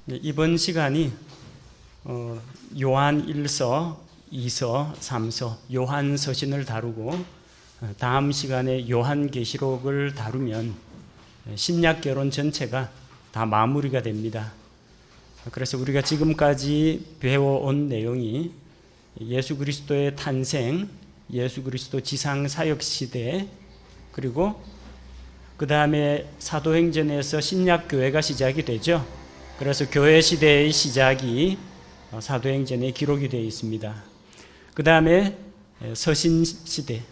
이번 시간이 요한 1서, 2서, 3서, 요한 서신을 다루고 다음 시간에 요한계시록을 다루면 신약개론 전체가 다 마무리가 됩니다. 그래서 우리가 지금까지 배워온 내용이 예수 그리스도의 탄생, 예수 그리스도 지상 사역 시대, 그리고 그 다음에 사도행전에서 신약교회가 시작이 되죠. 그래서 교회 시대의 시작이 사도행전에 기록이 되어 있습니다. 그 다음에 서신 시대,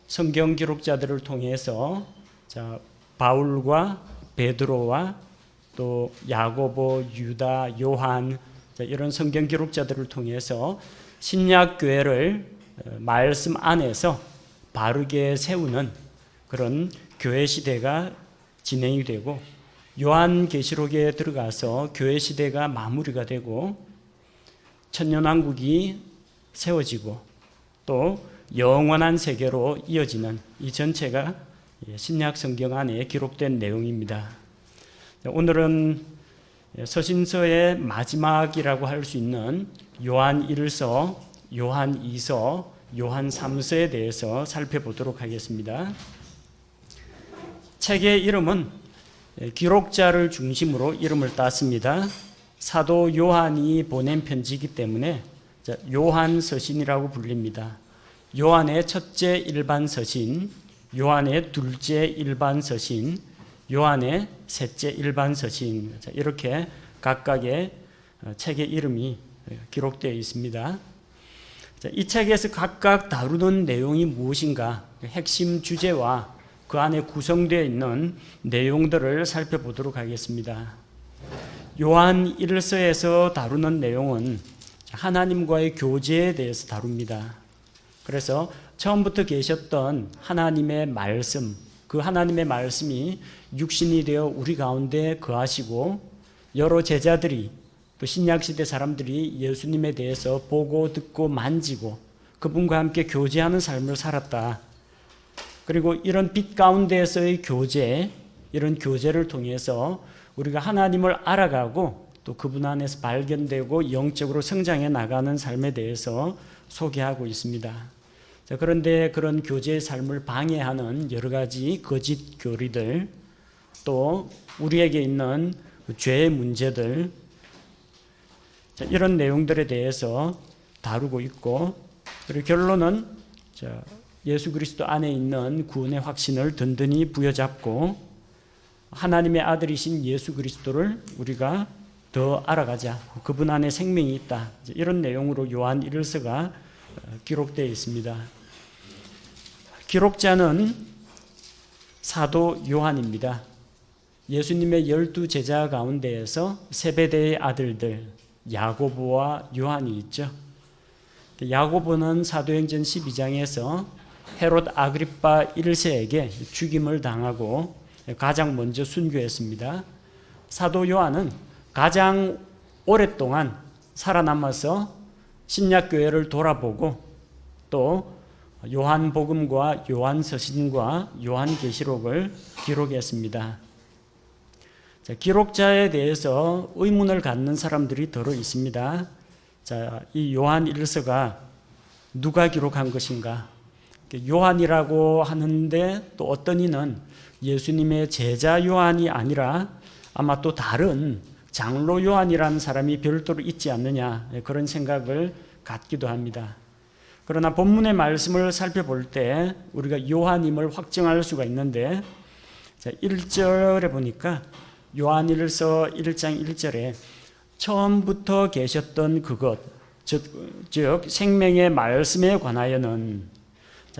성경 기록자들을 통해서 바울과 베드로와 또 야고보, 유다, 요한 이런 성경 기록자들을 통해서 신약교회를 말씀 안에서 바르게 세우는 그런 교회 시대가 진행이 되고, 요한계시록에 들어가서 교회 시대가 마무리가 되고 천년왕국이 세워지고 또 영원한 세계로 이어지는 이 전체가 신약 성경 안에 기록된 내용입니다. 오늘은 서신서의 마지막이라고 할 수 있는 요한 1서, 요한 2서, 요한 3서에 대해서 살펴보도록 하겠습니다. 책의 이름은 기록자를 중심으로 이름을 땄습니다. 사도 요한이 보낸 편지이기 때문에 요한 서신이라고 불립니다. 요한의 첫째 일반 서신, 요한의 둘째 일반 서신, 요한의 셋째 일반 서신, 이렇게 각각의 책의 이름이 기록되어 있습니다. 이 책에서 각각 다루는 내용이 무엇인가, 핵심 주제와 그 안에 구성되어 있는 내용들을 살펴보도록 하겠습니다. 요한 1서에서 다루는 내용은 하나님과의 교제에 대해서 다룹니다. 그래서 처음부터 계셨던 하나님의 말씀, 그 하나님의 말씀이 육신이 되어 우리 가운데 거하시고 여러 제자들이 또 신약시대 사람들이 예수님에 대해서 보고 듣고 만지고 그분과 함께 교제하는 삶을 살았다. 그리고 이런 빛 가운데에서의 교제, 이런 교제를 통해서 우리가 하나님을 알아가고 또 그분 안에서 발견되고 영적으로 성장해 나가는 삶에 대해서 소개하고 있습니다. 그런데 그런 교제의 삶을 방해하는 여러 가지 거짓 교리들, 또 우리에게 있는 죄의 문제들, 이런 내용들에 대해서 다루고 있고, 그리고 결론은 예수 그리스도 안에 있는 구원의 확신을 든든히 부여잡고 하나님의 아들이신 예수 그리스도를 우리가 더 알아가자, 그분 안에 생명이 있다, 이런 내용으로 요한 1서가 기록되어 있습니다. 기록자는 사도 요한입니다. 예수님의 12제자 가운데에서 세베대의 아들들 야고보와 요한이 있죠. 야고보는 사도행전 12장에서 헤롯 아그리파 1세에게 죽임을 당하고 가장 먼저 순교했습니다. 사도 요한은 가장 오랫동안 살아남아서 신약교회를 돌아보고 또 요한복음과 요한서신과 요한계시록을 기록했습니다. 기록자에 대해서 의문을 갖는 사람들이 더러 있습니다. 이 요한 1서가 누가 기록한 것인가? 요한이라고 하는데 또 어떤 이는 예수님의 제자 요한이 아니라 아마 또 다른 장로 요한이라는 사람이 별도로 있지 않느냐, 그런 생각을 갖기도 합니다. 그러나 본문의 말씀을 살펴볼 때 우리가 요한임을 확정할 수가 있는데 1절에 보니까 요한 1서 1장 1절에 처음부터 계셨던 그것, 즉 생명의 말씀에 관하여는,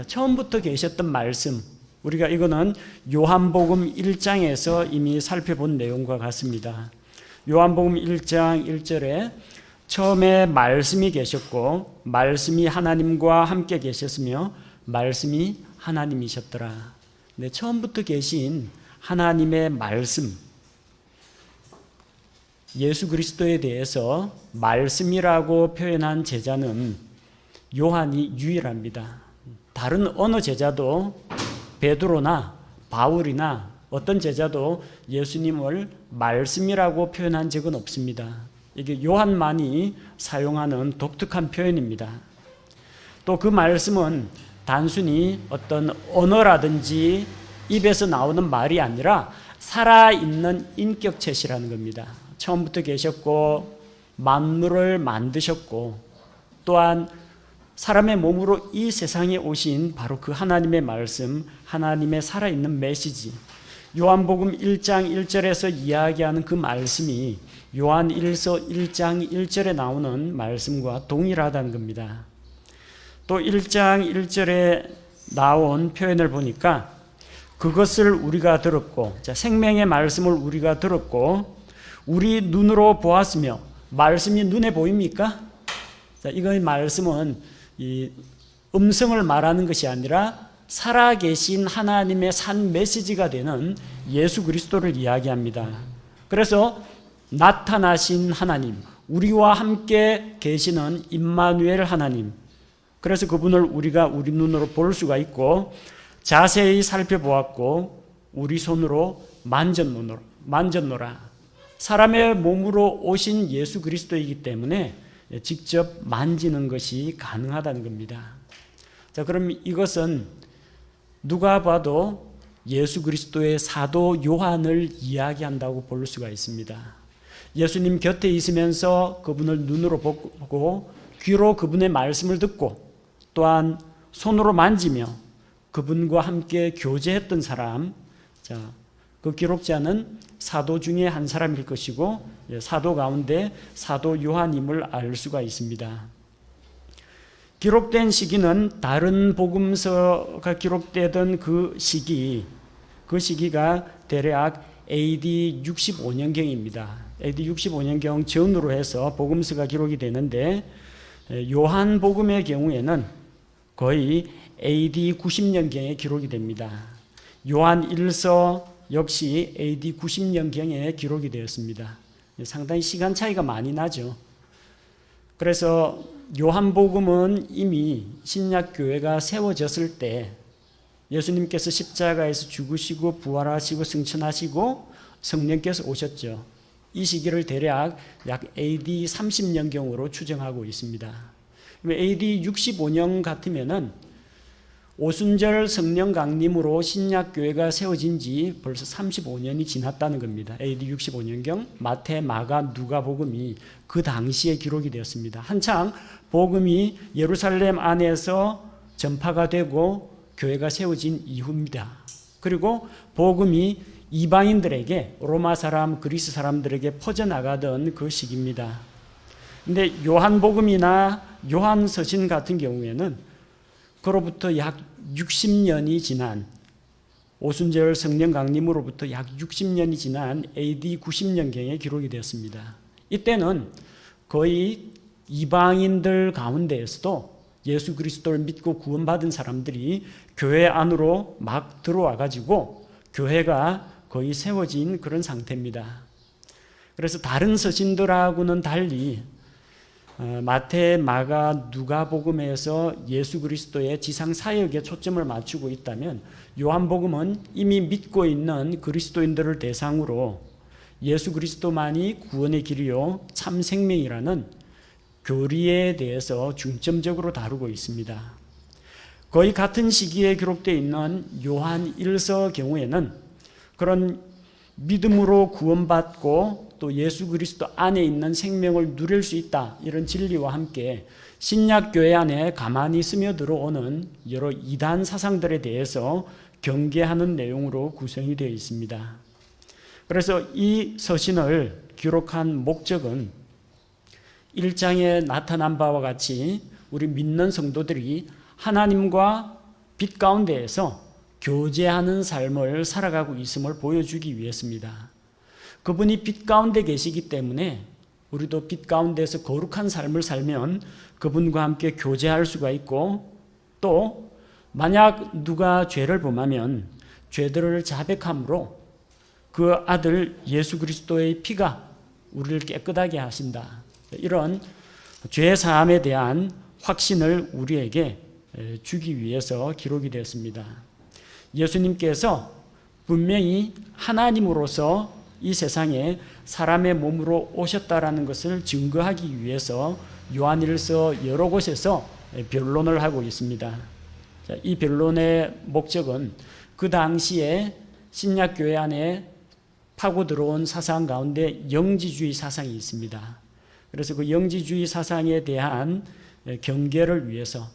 처음부터 계셨던 말씀, 우리가 이거는 요한복음 1장에서 이미 살펴본 내용과 같습니다. 요한복음 1장 1절에 처음에 말씀이 계셨고 말씀이 하나님과 함께 계셨으며 말씀이 하나님이셨더라. 네, 처음부터 계신 하나님의 말씀, 예수 그리스도에 대해서 말씀이라고 표현한 제자는 요한이 유일합니다. 다른 어느 제자도, 베드로나 바울이나 어떤 제자도 예수님을 말씀이라고 표현한 적은 없습니다. 이게 요한만이 사용하는 독특한 표현입니다. 또 그 말씀은 단순히 어떤 언어라든지 입에서 나오는 말이 아니라 살아있는 인격체시라는 겁니다. 처음부터 계셨고 만물을 만드셨고 또한 사람의 몸으로 이 세상에 오신 바로 그 하나님의 말씀, 하나님의 살아있는 메시지, 요한복음 1장 1절에서 이야기하는 그 말씀이 요한 1서 1장 1절에 나오는 말씀과 동일하다는 겁니다. 또 1장 1절에 나온 표현을 보니까 그것을 우리가 들었고, 생명의 말씀을 우리가 들었고 우리 눈으로 보았으며, 말씀이 눈에 보입니까? 이거의 말씀은 이 음성을 말하는 것이 아니라 살아계신 하나님의 산 메시지가 되는 예수 그리스도를 이야기합니다. 그래서 나타나신 하나님, 우리와 함께 계시는 임마누엘 하나님, 그래서 그분을 우리가 우리 눈으로 볼 수가 있고 자세히 살펴보았고 우리 손으로 만졌노라. 사람의 몸으로 오신 예수 그리스도이기 때문에 직접 만지는 것이 가능하다는 겁니다. 자, 그럼 이것은 누가 봐도 예수 그리스도의 사도 요한을 이야기한다고 볼 수가 있습니다. 예수님 곁에 있으면서 그분을 눈으로 보고 귀로 그분의 말씀을 듣고 또한 손으로 만지며 그분과 함께 교제했던 사람, 자, 그 기록자는 사도 중에 한 사람일 것이고 사도 가운데 사도 요한임을 알 수가 있습니다. 기록된 시기는 다른 복음서가 기록되던 그 시기가 대략 AD 65년경입니다. AD 65년경 전으로 해서 복음서가 기록이 되는데 요한복음의 경우에는 거의 AD 90년경에 기록이 됩니다. 요한 1서 역시 AD 90년경에 기록이 되었습니다. 상당히 시간 차이가 많이 나죠. 그래서 요한복음은 이미 신약교회가 세워졌을 때 예수님께서 십자가에서 죽으시고 부활하시고 승천하시고 성령께서 오셨죠. 이 시기를 대략 약 AD 30년경으로 추정하고 있습니다. AD 65년 같으면은 오순절 성령 강림으로 신약교회가 세워진 지 벌써 35년이 지났다는 겁니다. AD 65년경 마태, 마가, 누가복음이 그 당시에 기록이 되었습니다. 한창 복음이 예루살렘 안에서 전파가 되고 교회가 세워진 이후입니다. 그리고 복음이 이방인들에게, 로마 사람, 그리스 사람들에게 퍼져나가던 그 시기입니다. 근데 요한복음이나 요한서신 같은 경우에는 그로부터 약 60년이 지난, 오순절 성령 강림으로부터 약 60년이 지난 AD 90년경에 기록이 되었습니다. 이때는 거의 이방인들 가운데에서도 예수 그리스도를 믿고 구원받은 사람들이 교회 안으로 막 들어와 가지고 교회가 거의 세워진 그런 상태입니다. 그래서 다른 서신들하고는 달리 마태, 마가, 누가복음에서 예수 그리스도의 지상 사역에 초점을 맞추고 있다면 요한복음은 이미 믿고 있는 그리스도인들을 대상으로 예수 그리스도만이 구원의 길이요 참 생명이라는 교리에 대해서 중점적으로 다루고 있습니다. 거의 같은 시기에 기록되어 있는 요한 1서 경우에는 그런 믿음으로 구원받고 또 예수 그리스도 안에 있는 생명을 누릴 수 있다, 이런 진리와 함께 신약교회 안에 가만히 스며들어오는 여러 이단 사상들에 대해서 경계하는 내용으로 구성이 되어 있습니다. 그래서 이 서신을 기록한 목적은 1장에 나타난 바와 같이 우리 믿는 성도들이 하나님과 빛 가운데에서 교제하는 삶을 살아가고 있음을 보여주기 위해서입니다. 그분이 빛 가운데 계시기 때문에 우리도 빛 가운데서 거룩한 삶을 살면 그분과 함께 교제할 수가 있고, 또 만약 누가 죄를 범하면 죄들을 자백함으로 그 아들 예수 그리스도의 피가 우리를 깨끗하게 하신다, 이런 죄 사함에 대한 확신을 우리에게 주기 위해서 기록이 되었습니다. 예수님께서 분명히 하나님으로서 이 세상에 사람의 몸으로 오셨다라는 것을 증거하기 위해서 요한일서 여러 곳에서 변론을 하고 있습니다. 이 변론의 목적은 그 당시에 신약교회 안에 파고 들어온 사상 가운데 영지주의 사상이 있습니다. 그래서 그 영지주의 사상에 대한 경계를 위해서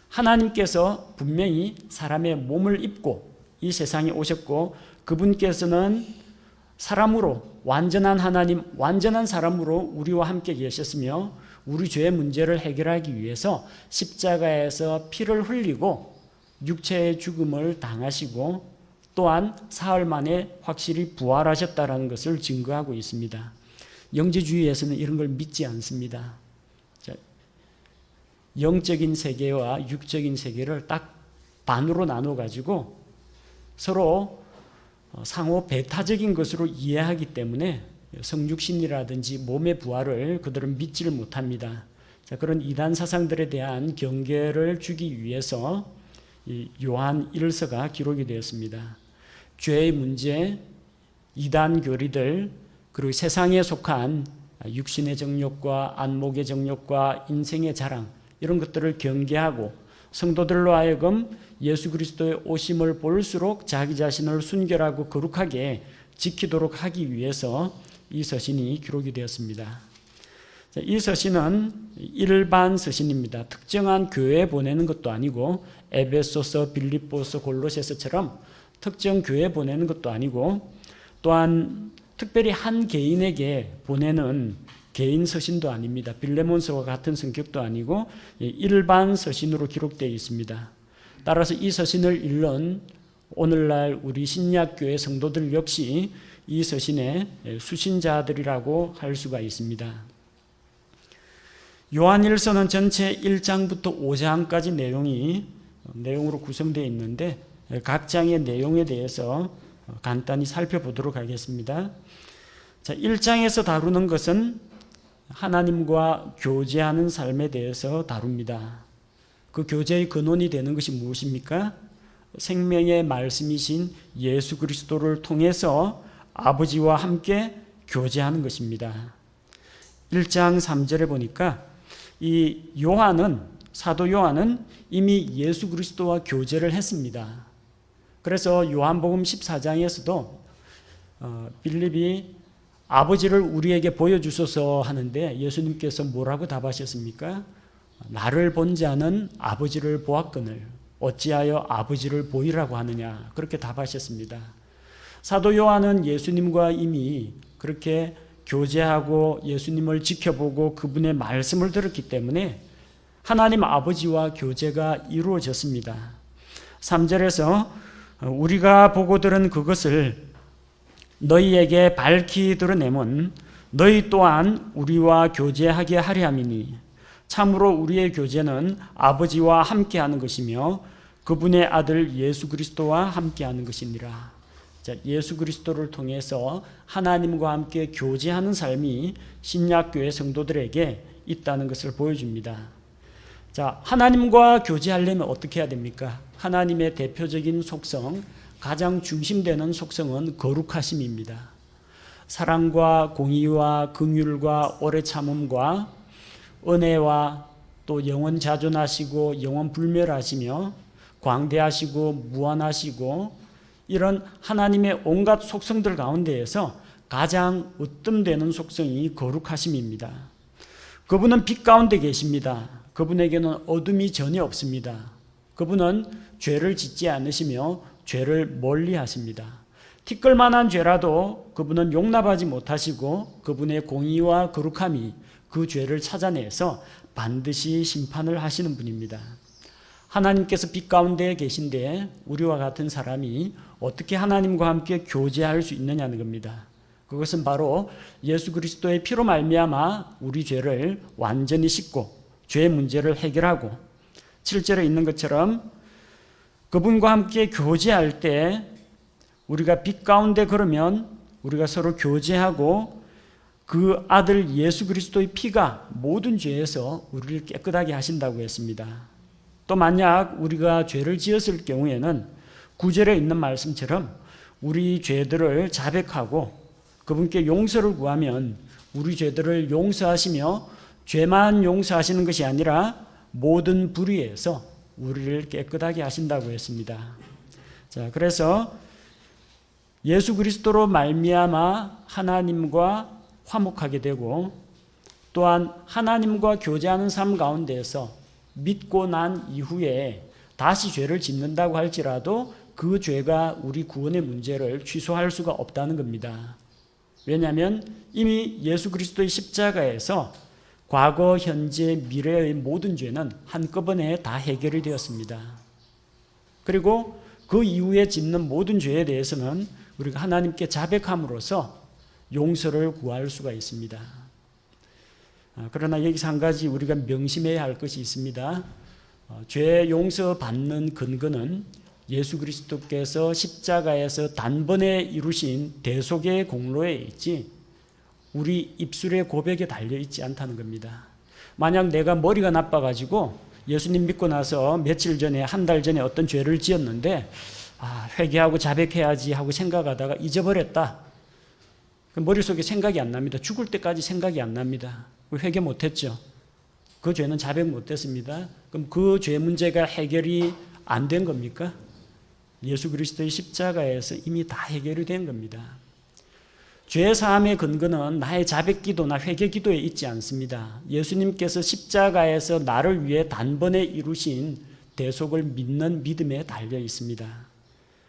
하나님께서 분명히 사람의 몸을 입고 이 세상에 오셨고 그분께서는 사람으로 완전한 하나님, 완전한 사람으로 우리와 함께 계셨으며 우리 죄의 문제를 해결하기 위해서 십자가에서 피를 흘리고 육체의 죽음을 당하시고 또한 사흘 만에 확실히 부활하셨다는 것을 증거하고 있습니다. 영지주의에서는 이런 걸 믿지 않습니다. 영적인 세계와 육적인 세계를 딱 반으로 나눠 가지고 서로 상호 배타적인 것으로 이해하기 때문에 성육신이라든지 몸의 부활을 그들은 믿지를 못합니다. 그런 이단 사상들에 대한 경계를 주기 위해서 요한 1서가 기록이 되었습니다. 죄의 문제, 이단 교리들, 그리고 세상에 속한 육신의 정욕과 안목의 정욕과 인생의 자랑, 이런 것들을 경계하고 성도들로 하여금 예수 그리스도의 오심을 볼수록 자기 자신을 순결하고 거룩하게 지키도록 하기 위해서 이 서신이 기록이 되었습니다. 이 서신은 일반 서신입니다. 특정한 교회에 보내는 것도 아니고 에베소서, 빌립보서, 골로새서처럼 특정 교회에 보내는 것도 아니고 또한 특별히 한 개인에게 보내는 개인 서신도 아닙니다. 빌레몬서와 같은 성격도 아니고 일반 서신으로 기록되어 있습니다. 따라서 이 서신을 읽는 오늘날 우리 신약교회 성도들 역시 이 서신의 수신자들이라고 할 수가 있습니다. 요한일서는 전체 1장부터 5장까지 내용으로 구성되어 있는데 각 장의 내용에 대해서 간단히 살펴보도록 하겠습니다. 자, 1장에서 다루는 것은 하나님과 교제하는 삶에 대해서 다룹니다. 그 교제의 근원이 되는 것이 무엇입니까? 생명의 말씀이신 예수 그리스도를 통해서 아버지와 함께 교제하는 것입니다. 1장 3절에 보니까 이 사도 요한은 이미 예수 그리스도와 교제를 했습니다. 그래서 요한복음 14장에서도 빌립이 아버지를 우리에게 보여주소서 하는데 예수님께서 뭐라고 답하셨습니까? 나를 본 자는 아버지를 보았거늘 어찌하여 아버지를 보이라고 하느냐, 그렇게 답하셨습니다. 사도 요한은 예수님과 이미 그렇게 교제하고 예수님을 지켜보고 그분의 말씀을 들었기 때문에 하나님 아버지와 교제가 이루어졌습니다. 3절에서 우리가 보고 들은 그것을 너희에게 밝히 드러내면 너희 또한 우리와 교제하게 하려 함이니 참으로 우리의 교제는 아버지와 함께하는 것이며 그분의 아들 예수 그리스도와 함께하는 것이니라. 자, 예수 그리스도를 통해서 하나님과 함께 교제하는 삶이 신약교회 성도들에게 있다는 것을 보여줍니다. 자, 하나님과 교제하려면 어떻게 해야 됩니까? 하나님의 대표적인 속성, 가장 중심되는 속성은 거룩하심입니다. 사랑과 공의와 긍휼과 오래 참음과 은혜와 또 영원 자존하시고 영원 불멸하시며 광대하시고 무한하시고 이런 하나님의 온갖 속성들 가운데에서 가장 으뜸되는 속성이 거룩하심입니다. 그분은 빛 가운데 계십니다. 그분에게는 어둠이 전혀 없습니다. 그분은 죄를 짓지 않으시며 죄를 멀리 하십니다. 티끌만한 죄라도 그분은 용납하지 못하시고 그분의 공의와 거룩함이 그 죄를 찾아내서 반드시 심판을 하시는 분입니다. 하나님께서 빛 가운데 계신데 우리와 같은 사람이 어떻게 하나님과 함께 교제할 수 있느냐는 겁니다. 그것은 바로 예수 그리스도의 피로 말미암아 우리 죄를 완전히 씻고 죄의 문제를 해결하고 7절에 있는 것처럼 그분과 함께 교제할 때 우리가 빛 가운데 걸으면 우리가 서로 교제하고 그 아들 예수 그리스도의 피가 모든 죄에서 우리를 깨끗하게 하신다고 했습니다. 또 만약 우리가 죄를 지었을 경우에는 9절에 있는 말씀처럼 우리 죄들을 자백하고 그분께 용서를 구하면 우리 죄들을 용서하시며 죄만 용서하시는 것이 아니라 모든 불의에서 우리를 깨끗하게 하신다고 했습니다. 자, 그래서 예수 그리스도로 말미암아 하나님과 화목하게 되고 또한 하나님과 교제하는 삶 가운데에서 믿고 난 이후에 다시 죄를 짓는다고 할지라도 그 죄가 우리 구원의 문제를 취소할 수가 없다는 겁니다. 왜냐하면 이미 예수 그리스도의 십자가에서 과거, 현재, 미래의 모든 죄는 한꺼번에 다 해결이 되었습니다. 그리고 그 이후에 짓는 모든 죄에 대해서는 우리가 하나님께 자백함으로써 용서를 구할 수가 있습니다. 그러나 여기서 한 가지 우리가 명심해야 할 것이 있습니다. 죄 용서받는 근거는 예수 그리스도께서 십자가에서 단번에 이루신 대속의 공로에 있지 우리 입술의 고백에 달려있지 않다는 겁니다. 만약 내가 머리가 나빠가지고 예수님 믿고 나서 며칠 전에 한 달 전에 어떤 죄를 지었는데 회개하고 자백해야지 하고 생각하다가 잊어버렸다. 머릿속에 생각이 안 납니다. 죽을 때까지 생각이 안 납니다. 회개 못했죠. 그 죄는 자백 못했습니다. 그럼 그 죄 문제가 해결이 안 된 겁니까? 예수 그리스도의 십자가에서 이미 다 해결이 된 겁니다. 죄 사함의 근거는 나의 자백 기도나 회개 기도에 있지 않습니다. 예수님께서 십자가에서 나를 위해 단번에 이루신 대속을 믿는 믿음에 달려 있습니다.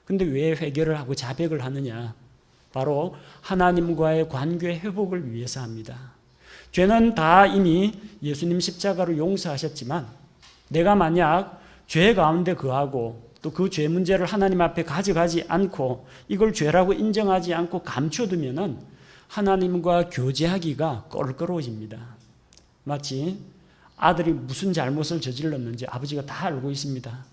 근데 왜 회개를 하고 자백을 하느냐? 바로 하나님과의 관계 회복을 위해서 합니다. 죄는 다 이미 예수님 십자가로 용서하셨지만 내가 만약 죄 가운데 거하고 또 그 죄 문제를 하나님 앞에 가져가지 않고 이걸 죄라고 인정하지 않고 감춰두면은 하나님과 교제하기가 껄끄러워집니다. 마치 아들이 무슨 잘못을 저질렀는지 아버지가 다 알고 있습니다.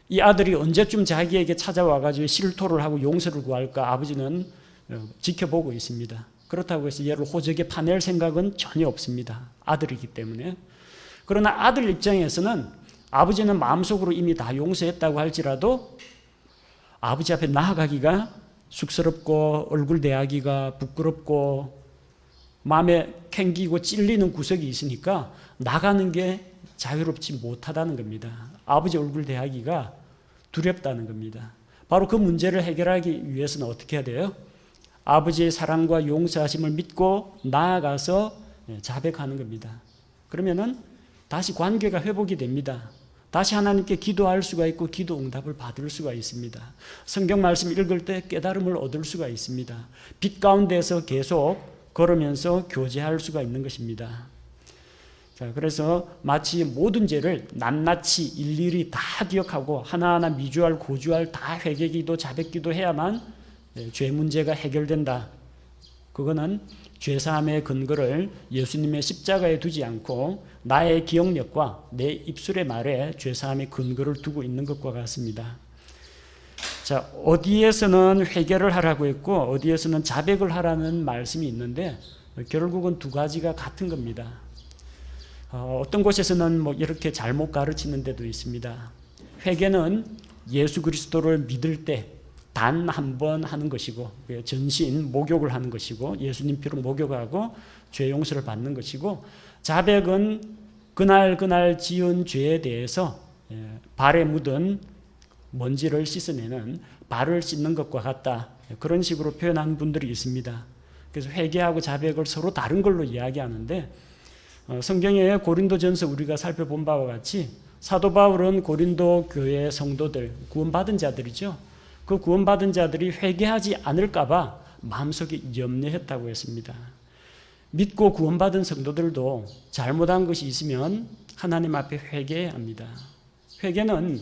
이 아들이 언제쯤 자기에게 찾아와가지고 실토를 하고 용서를 구할까 아버지는 지켜보고 있습니다. 그렇다고 해서 얘를 호적에 파낼 생각은 전혀 없습니다. 아들이기 때문에. 그러나 아들 입장에서는 아버지는 마음속으로 이미 다 용서했다고 할지라도 아버지 앞에 나아가기가 쑥스럽고 얼굴 대하기가 부끄럽고 마음에 캥기고 찔리는 구석이 있으니까 나가는 게 자유롭지 못하다는 겁니다. 아버지 얼굴 대하기가 두렵다는 겁니다. 바로 그 문제를 해결하기 위해서는 어떻게 해야 돼요? 아버지의 사랑과 용서하심을 믿고 나아가서 자백하는 겁니다. 그러면은 다시 관계가 회복이 됩니다. 다시 하나님께 기도할 수가 있고 기도 응답을 받을 수가 있습니다. 성경 말씀 읽을 때 깨달음을 얻을 수가 있습니다. 빛 가운데서 계속 걸으면서 교제할 수가 있는 것입니다. 자, 그래서 마치 모든 죄를 낱낱이 일일이 다 기억하고 하나하나 미주알 고주알 다 회개기도 자백기도 해야만 죄 문제가 해결된다. 그거는 죄사함의 근거를 예수님의 십자가에 두지 않고 나의 기억력과 내 입술의 말에 죄사함의 근거를 두고 있는 것과 같습니다. 자, 어디에서는 회개를 하라고 했고 어디에서는 자백을 하라는 말씀이 있는데 결국은 두 가지가 같은 겁니다. 어떤 곳에서는 이렇게 잘못 가르치는 데도 있습니다. 회개는 예수 그리스도를 믿을 때 단 한 번 하는 것이고 전신 목욕을 하는 것이고 예수님 피로 목욕하고 죄 용서를 받는 것이고 자백은 그날 지은 죄에 대해서 발에 묻은 먼지를 씻어내는 발을 씻는 것과 같다. 그런 식으로 표현하는 분들이 있습니다. 그래서 회개하고 자백을 서로 다른 걸로 이야기하는데 성경의 고린도전서 우리가 살펴본 바와 같이 사도 바울은 고린도 교회 성도들 구원받은 자들이죠. 그 구원받은 자들이 회개하지 않을까 봐 마음속에 염려했다고 했습니다. 믿고 구원받은 성도들도 잘못한 것이 있으면 하나님 앞에 회개해야 합니다. 회개는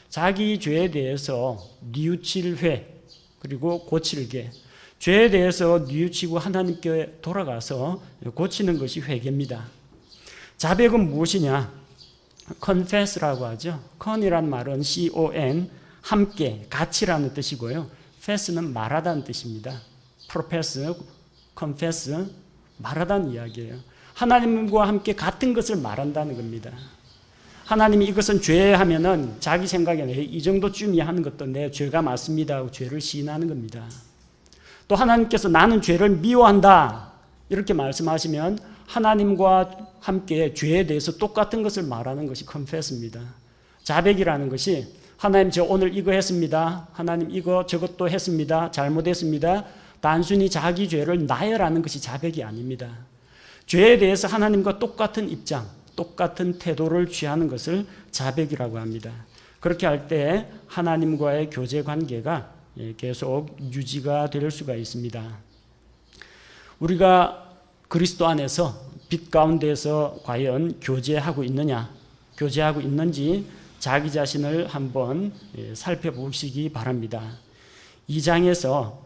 자기 죄에 대해서 뉘우칠 회 그리고 고칠 개 죄에 대해서 뉘우치고 하나님께 돌아가서 고치는 것이 회개입니다. 자백은 무엇이냐? confess라고 하죠. con이란 말은 con 함께, 같이라는 뜻이고요. fess는 말하다는 뜻입니다. profess, confess, 말하다는 이야기예요. 하나님과 함께 같은 것을 말한다는 겁니다. 하나님이 이것은 죄 하면은 자기 생각에는 이 정도쯤이야 하는 것도 내 죄가 맞습니다 하고 죄를 시인하는 겁니다. 또 하나님께서 나는 죄를 미워한다 이렇게 말씀하시면 하나님과 함께 죄에 대해서 똑같은 것을 말하는 것이 confess입니다. 자백이라는 것이 하나님 저 오늘 이거 했습니다. 하나님 이거 저것도 했습니다. 잘못했습니다. 단순히 자기 죄를 나열하는 것이 자백이 아닙니다. 죄에 대해서 하나님과 똑같은 입장, 똑같은 태도를 취하는 것을 자백이라고 합니다. 그렇게 할 때 하나님과의 교제 관계가 계속 유지가 될 수가 있습니다. 우리가 그리스도 안에서 빛 가운데서 과연 교제하고 있느냐, 교제하고 있는지 자기 자신을 한번 살펴보시기 바랍니다. 2장에서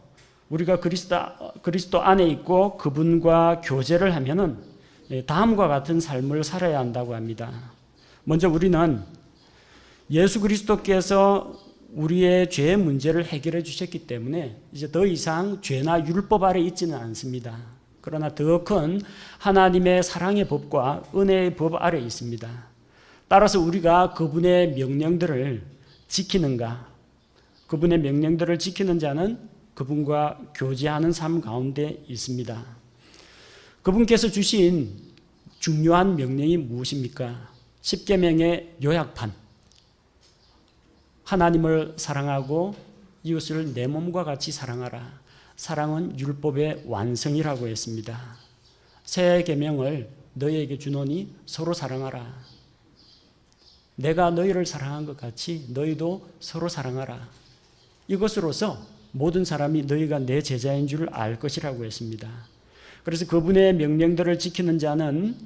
우리가 그리스도 안에 있고 그분과 교제를 하면은 다음과 같은 삶을 살아야 한다고 합니다. 먼저 우리는 예수 그리스도께서 우리의 죄의 문제를 해결해 주셨기 때문에 이제 더 이상 죄나 율법 아래 있지는 않습니다. 그러나 더 큰 하나님의 사랑의 법과 은혜의 법 아래 있습니다. 따라서 우리가 그분의 명령들을 지키는가, 그분의 명령들을 지키는 자는 그분과 교제하는 삶 가운데 있습니다. 그분께서 주신 중요한 명령이 무엇입니까? 십계명의 요약판. 하나님을 사랑하고 이웃을 내 몸과 같이 사랑하라. 사랑은 율법의 완성이라고 했습니다. 새 계명을 너희에게 주노니 서로 사랑하라. 내가 너희를 사랑한 것 같이 너희도 서로 사랑하라. 이것으로서 모든 사람이 너희가 내 제자인 줄 알 것이라고 했습니다. 그래서 그분의 명령들을 지키는 자는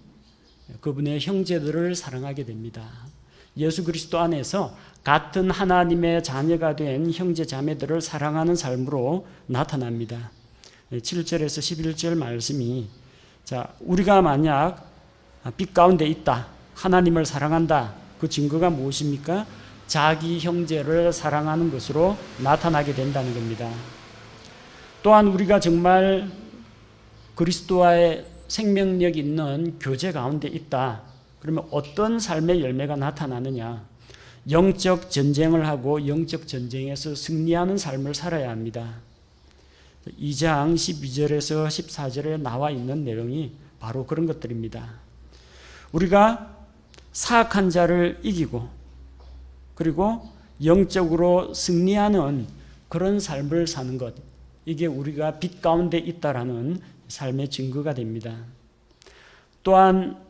그분의 형제들을 사랑하게 됩니다. 예수 그리스도 안에서 같은 하나님의 자녀가 된 형제 자매들을 사랑하는 삶으로 나타납니다. 7절에서 11절 말씀이 우리가 만약 빛 가운데 있다, 하나님을 사랑한다, 그 증거가 무엇입니까? 자기 형제를 사랑하는 것으로 나타나게 된다는 겁니다. 또한 우리가 정말 그리스도와의 생명력 있는 교제 가운데 있다. 그러면 어떤 삶의 열매가 나타나느냐? 영적 전쟁을 하고 영적 전쟁에서 승리하는 삶을 살아야 합니다. 2장 12절에서 14절에 나와 있는 내용이 바로 그런 것들입니다. 우리가 사악한 자를 이기고 그리고 영적으로 승리하는 그런 삶을 사는 것, 이게 우리가 빛 가운데 있다라는 삶의 증거가 됩니다. 또한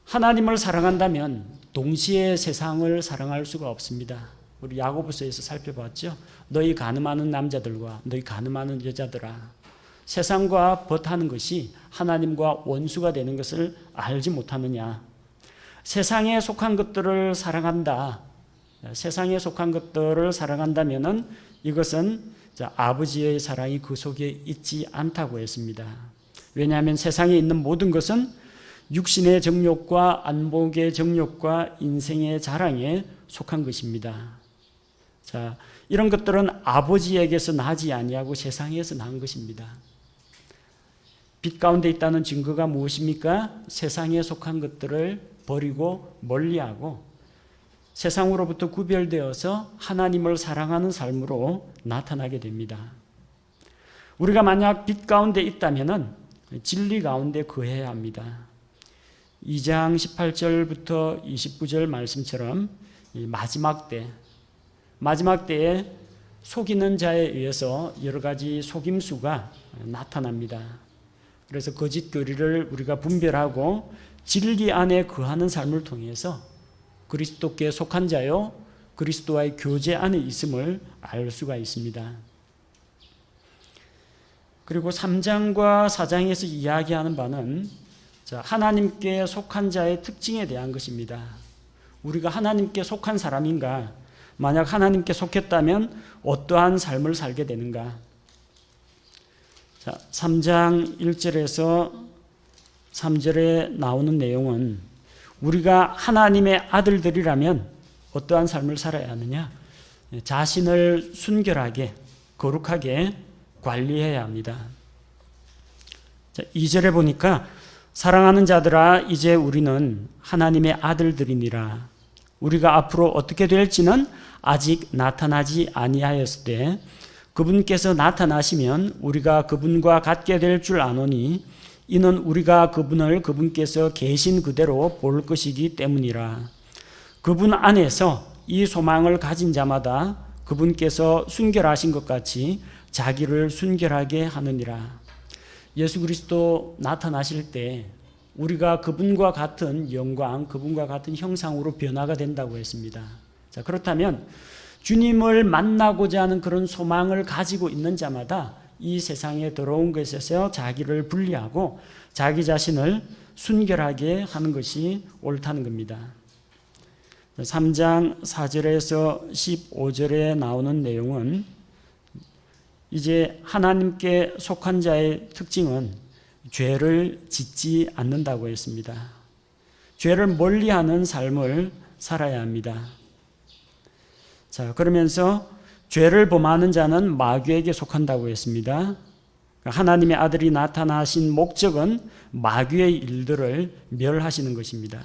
하나님을 사랑한다면 동시에 세상을 사랑할 수가 없습니다. 우리 야고보서에서 살펴봤죠. 너희 간음하는 남자들과 너희 간음하는 여자들아, 세상과 벗하는 것이 하나님과 원수가 되는 것을 알지 못하느냐. 세상에 속한 것들을 사랑한다. 세상에 속한 것들을 사랑한다면은 이것은 아버지의 사랑이 그 속에 있지 않다고 했습니다. 왜냐하면 세상에 있는 모든 것은 육신의 정욕과 안목의 정욕과 인생의 자랑에 속한 것입니다. 이런 것들은 아버지에게서 나지 아니하고 세상에서 난 것입니다. 빛 가운데 있다는 증거가 무엇입니까? 세상에 속한 것들을 버리고 멀리하고 세상으로부터 구별되어서 하나님을 사랑하는 삶으로 나타나게 됩니다. 우리가 만약 빛 가운데 있다면 진리 가운데 거해야 합니다. 2장 18절부터 29절 말씀처럼 마지막 때에 속이는 자에 의해서 여러 가지 속임수가 나타납니다. 그래서 거짓 교리를 우리가 분별하고 진리 안에 거하는 삶을 통해서 그리스도께 속한 자요 그리스도와의 교제 안에 있음을 알 수가 있습니다. 그리고 3장과 4장에서 이야기하는 바는 하나님께 속한 자의 특징에 대한 것입니다. 우리가 하나님께 속한 사람인가? 만약 하나님께 속했다면 어떠한 삶을 살게 되는가? 3장 1절에서 3절에 나오는 내용은 우리가 하나님의 아들들이라면 어떠한 삶을 살아야 하느냐? 자신을 순결하게, 거룩하게 관리해야 합니다. 2절에 보니까 사랑하는 자들아 이제 우리는 하나님의 아들들이니라. 우리가 앞으로 어떻게 될지는 아직 나타나지 아니하였으되 그분께서 나타나시면 우리가 그분과 같게 될 줄 아노니 이는 우리가 그분을 그분께서 계신 그대로 볼 것이기 때문이라. 그분 안에서 이 소망을 가진 자마다 그분께서 순결하신 것 같이 자기를 순결하게 하느니라. 예수 그리스도 나타나실 때 우리가 그분과 같은 영광, 그분과 같은 형상으로 변화가 된다고 했습니다. 자, 그렇다면 주님을 만나고자 하는 그런 소망을 가지고 있는 자마다 이 세상에 더러운 것에서 자기를 분리하고 자기 자신을 순결하게 하는 것이 옳다는 겁니다. 3장 4절에서 15절에 나오는 내용은 이제 하나님께 속한 자의 특징은 죄를 짓지 않는다고 했습니다. 죄를 멀리하는 삶을 살아야 합니다. 자, 그러면서 죄를 범하는 자는 마귀에게 속한다고 했습니다. 하나님의 아들이 나타나신 목적은 마귀의 일들을 멸하시는 것입니다.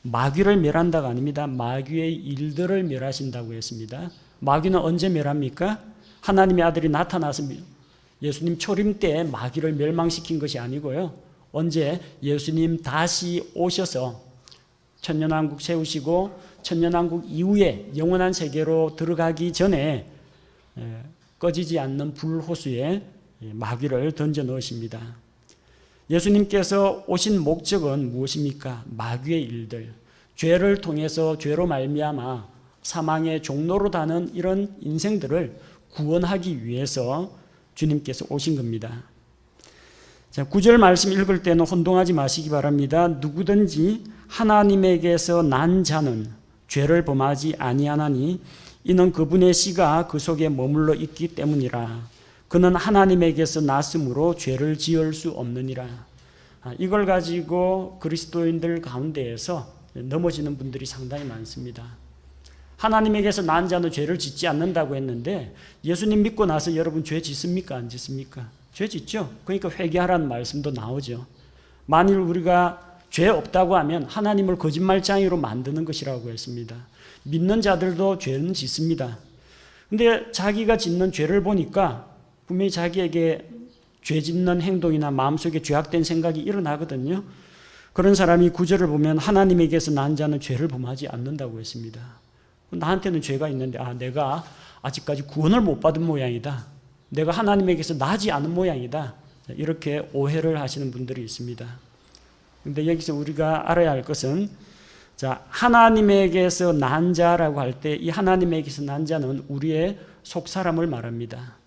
마귀를 멸한다가 아닙니다. 마귀의 일들을 멸하신다고 했습니다. 마귀는 언제 멸합니까? 하나님의 아들이 나타나서 예수님 초림 때 마귀를 멸망시킨 것이 아니고요. 언제 예수님 다시 오셔서 천년왕국 세우시고 천년왕국 이후에 영원한 세계로 들어가기 전에 꺼지지 않는 불호수에 마귀를 던져 넣으십니다. 예수님께서 오신 목적은 무엇입니까? 마귀의 일들, 죄를 통해서 죄로 말미암아 사망의 종로로 다는 이런 인생들을 구원하기 위해서 주님께서 오신 겁니다. 자, 9절 말씀 읽을 때는 혼동하지 마시기 바랍니다. 누구든지 하나님에게서 난 자는 죄를 범하지 아니하나니 이는 그분의 씨가 그 속에 머물러 있기 때문이라. 그는 하나님에게서 났으므로 죄를 지을 수 없느니라. 이걸 가지고 그리스도인들 가운데에서 넘어지는 분들이 상당히 많습니다. 하나님에게서 난 자는 죄를 짓지 않는다고 했는데 예수님 믿고 나서 여러분 죄 짓습니까? 안 짓습니까? 죄 짓죠. 그러니까 회개하라는 말씀도 나오죠. 만일 우리가 죄 없다고 하면 하나님을 거짓말장이로 만드는 것이라고 했습니다. 믿는 자들도 죄는 짓습니다. 근데 자기가 짓는 죄를 보니까 분명히 자기에게 죄 짓는 행동이나 마음속에 죄악된 생각이 일어나거든요. 그런 사람이 9절을 보면 하나님에게서 난 자는 죄를 범하지 않는다고 했습니다. 나한테는 죄가 있는데 내가 아직까지 구원을 못 받은 모양이다. 내가 하나님에게서 나지 않은 모양이다. 이렇게 오해를 하시는 분들이 있습니다. 그런데 여기서 우리가 알아야 할 것은 하나님에게서 난 자라고 할 때 이 하나님에게서 난 자는 우리의 속사람을 말합니다.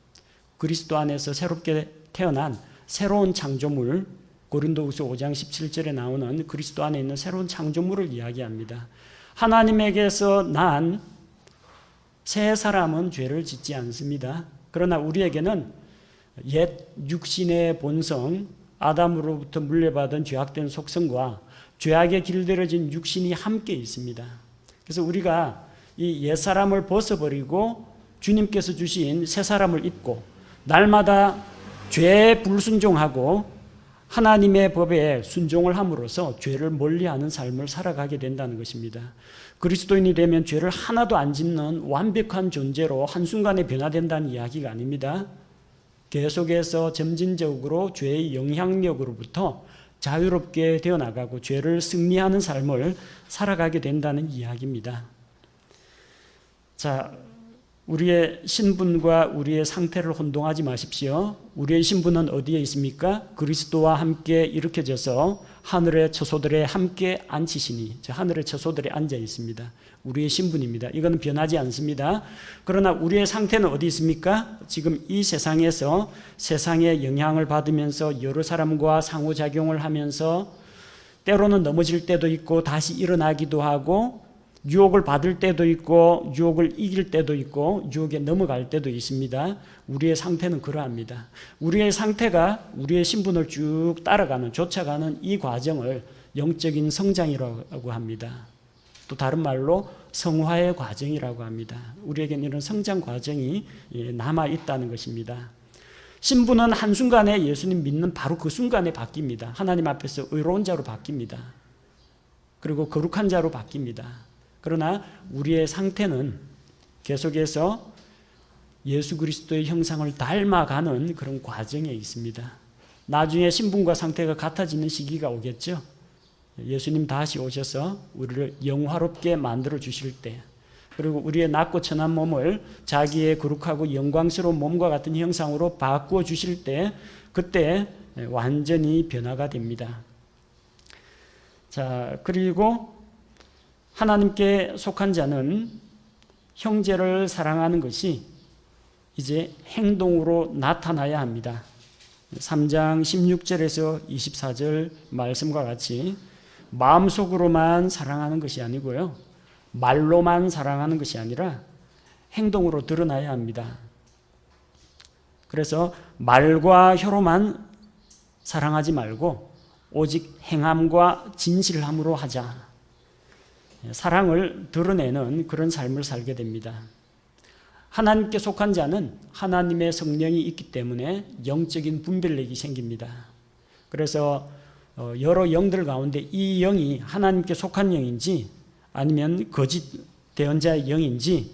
그리스도 안에서 새롭게 태어난 새로운 창조물, 고린도후서 5장 17절에 나오는 그리스도 안에 있는 새로운 창조물을 이야기합니다. 하나님에게서 난 새 사람은 죄를 짓지 않습니다. 그러나 우리에게는 옛 육신의 본성, 아담으로부터 물려받은 죄악된 속성과 죄악에 길들여진 육신이 함께 있습니다. 그래서 우리가 이 옛 사람을 벗어버리고 주님께서 주신 새 사람을 입고 날마다 죄에 불순종하고 하나님의 법에 순종을 함으로써 죄를 멀리하는 삶을 살아가게 된다는 것입니다. 그리스도인이 되면 죄를 하나도 안 짓는 완벽한 존재로 한순간에 변화된다는 이야기가 아닙니다. 계속해서 점진적으로 죄의 영향력으로부터 자유롭게 되어나가고 죄를 승리하는 삶을 살아가게 된다는 이야기입니다. 자, 우리의 신분과 우리의 상태를 혼동하지 마십시오. 우리의 신분은 어디에 있습니까? 그리스도와 함께 일으켜져서 하늘의 처소들에 함께 앉히시니, 하늘의 처소들에 앉아 있습니다. 우리의 신분입니다. 이거는 변하지 않습니다. 그러나 우리의 상태는 어디 있습니까? 지금 이 세상에서 세상의 영향을 받으면서 여러 사람과 상호작용을 하면서 때로는 넘어질 때도 있고 다시 일어나기도 하고 유혹을 받을 때도 있고 유혹을 이길 때도 있고 유혹에 넘어갈 때도 있습니다. 우리의 상태는 그러합니다. 우리의 상태가 우리의 신분을 쭉 따라가는, 쫓아가는 이 과정을 영적인 성장이라고 합니다. 또 다른 말로 성화의 과정이라고 합니다. 우리에게는 이런 성장 과정이 남아있다는 것입니다. 신분은 한순간에 예수님 믿는 바로 그 순간에 바뀝니다. 하나님 앞에서 의로운 자로 바뀝니다. 그리고 거룩한 자로 바뀝니다. 그러나 우리의 상태는 계속해서 예수 그리스도의 형상을 닮아가는 그런 과정에 있습니다. 나중에 신분과 상태가 같아지는 시기가 오겠죠. 예수님 다시 오셔서 우리를 영화롭게 만들어 주실 때, 그리고 우리의 낮고 천한 몸을 자기의 거룩하고 영광스러운 몸과 같은 형상으로 바꾸어 주실 때, 그때 완전히 변화가 됩니다. 자, 그리고 하나님께 속한 자는 형제를 사랑하는 것이 이제 행동으로 나타나야 합니다. 3장 16절에서 24절 말씀과 같이 마음속으로만 사랑하는 것이 아니고요, 말로만 사랑하는 것이 아니라 행동으로 드러나야 합니다. 그래서 말과 혀로만 사랑하지 말고 오직 행함과 진실함으로 하자. 사랑을 드러내는 그런 삶을 살게 됩니다. 하나님께 속한 자는 하나님의 성령이 있기 때문에 영적인 분별력이 생깁니다. 그래서 여러 영들 가운데 이 영이 하나님께 속한 영인지 아니면 거짓 대언자의 영인지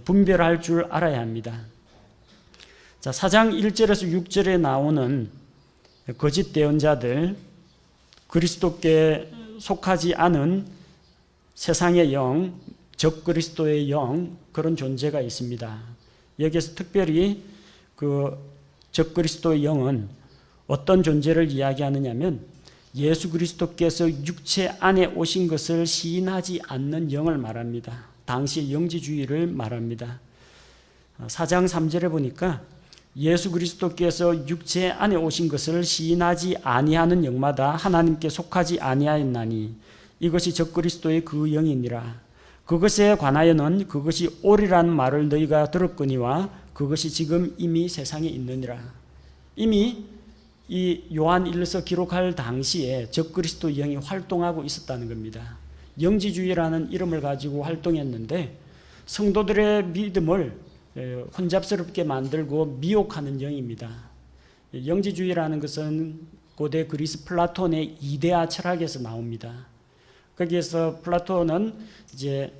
분별할 줄 알아야 합니다. 자, 4장 1절에서 6절에 나오는 거짓 대언자들, 그리스도께 속하지 않은 세상의 영, 적그리스도의 영, 그런 존재가 있습니다. 여기에서 특별히 그 적그리스도의 영은 어떤 존재를 이야기하느냐면 예수 그리스도께서 육체 안에 오신 것을 시인하지 않는 영을 말합니다. 당시의 영지주의를 말합니다. 4장 3절에 보니까 예수 그리스도께서 육체 안에 오신 것을 시인하지 아니하는 영마다 하나님께 속하지 아니하였나니 이것이 적그리스도의 그 영이니라. 그것에 관하여는 그것이 옳으란 말을 너희가 들었거니와 그것이 지금 이미 세상에 있느니라. 이미 이 요한 1서 기록할 당시에 적그리스도 영이 활동하고 있었다는 겁니다. 영지주의라는 이름을 가지고 활동했는데 성도들의 믿음을 혼잡스럽게 만들고 미혹하는 영입니다. 영지주의라는 것은 고대 그리스 플라톤의 이데아 철학에서 나옵니다. 거기에서 플라톤은 이제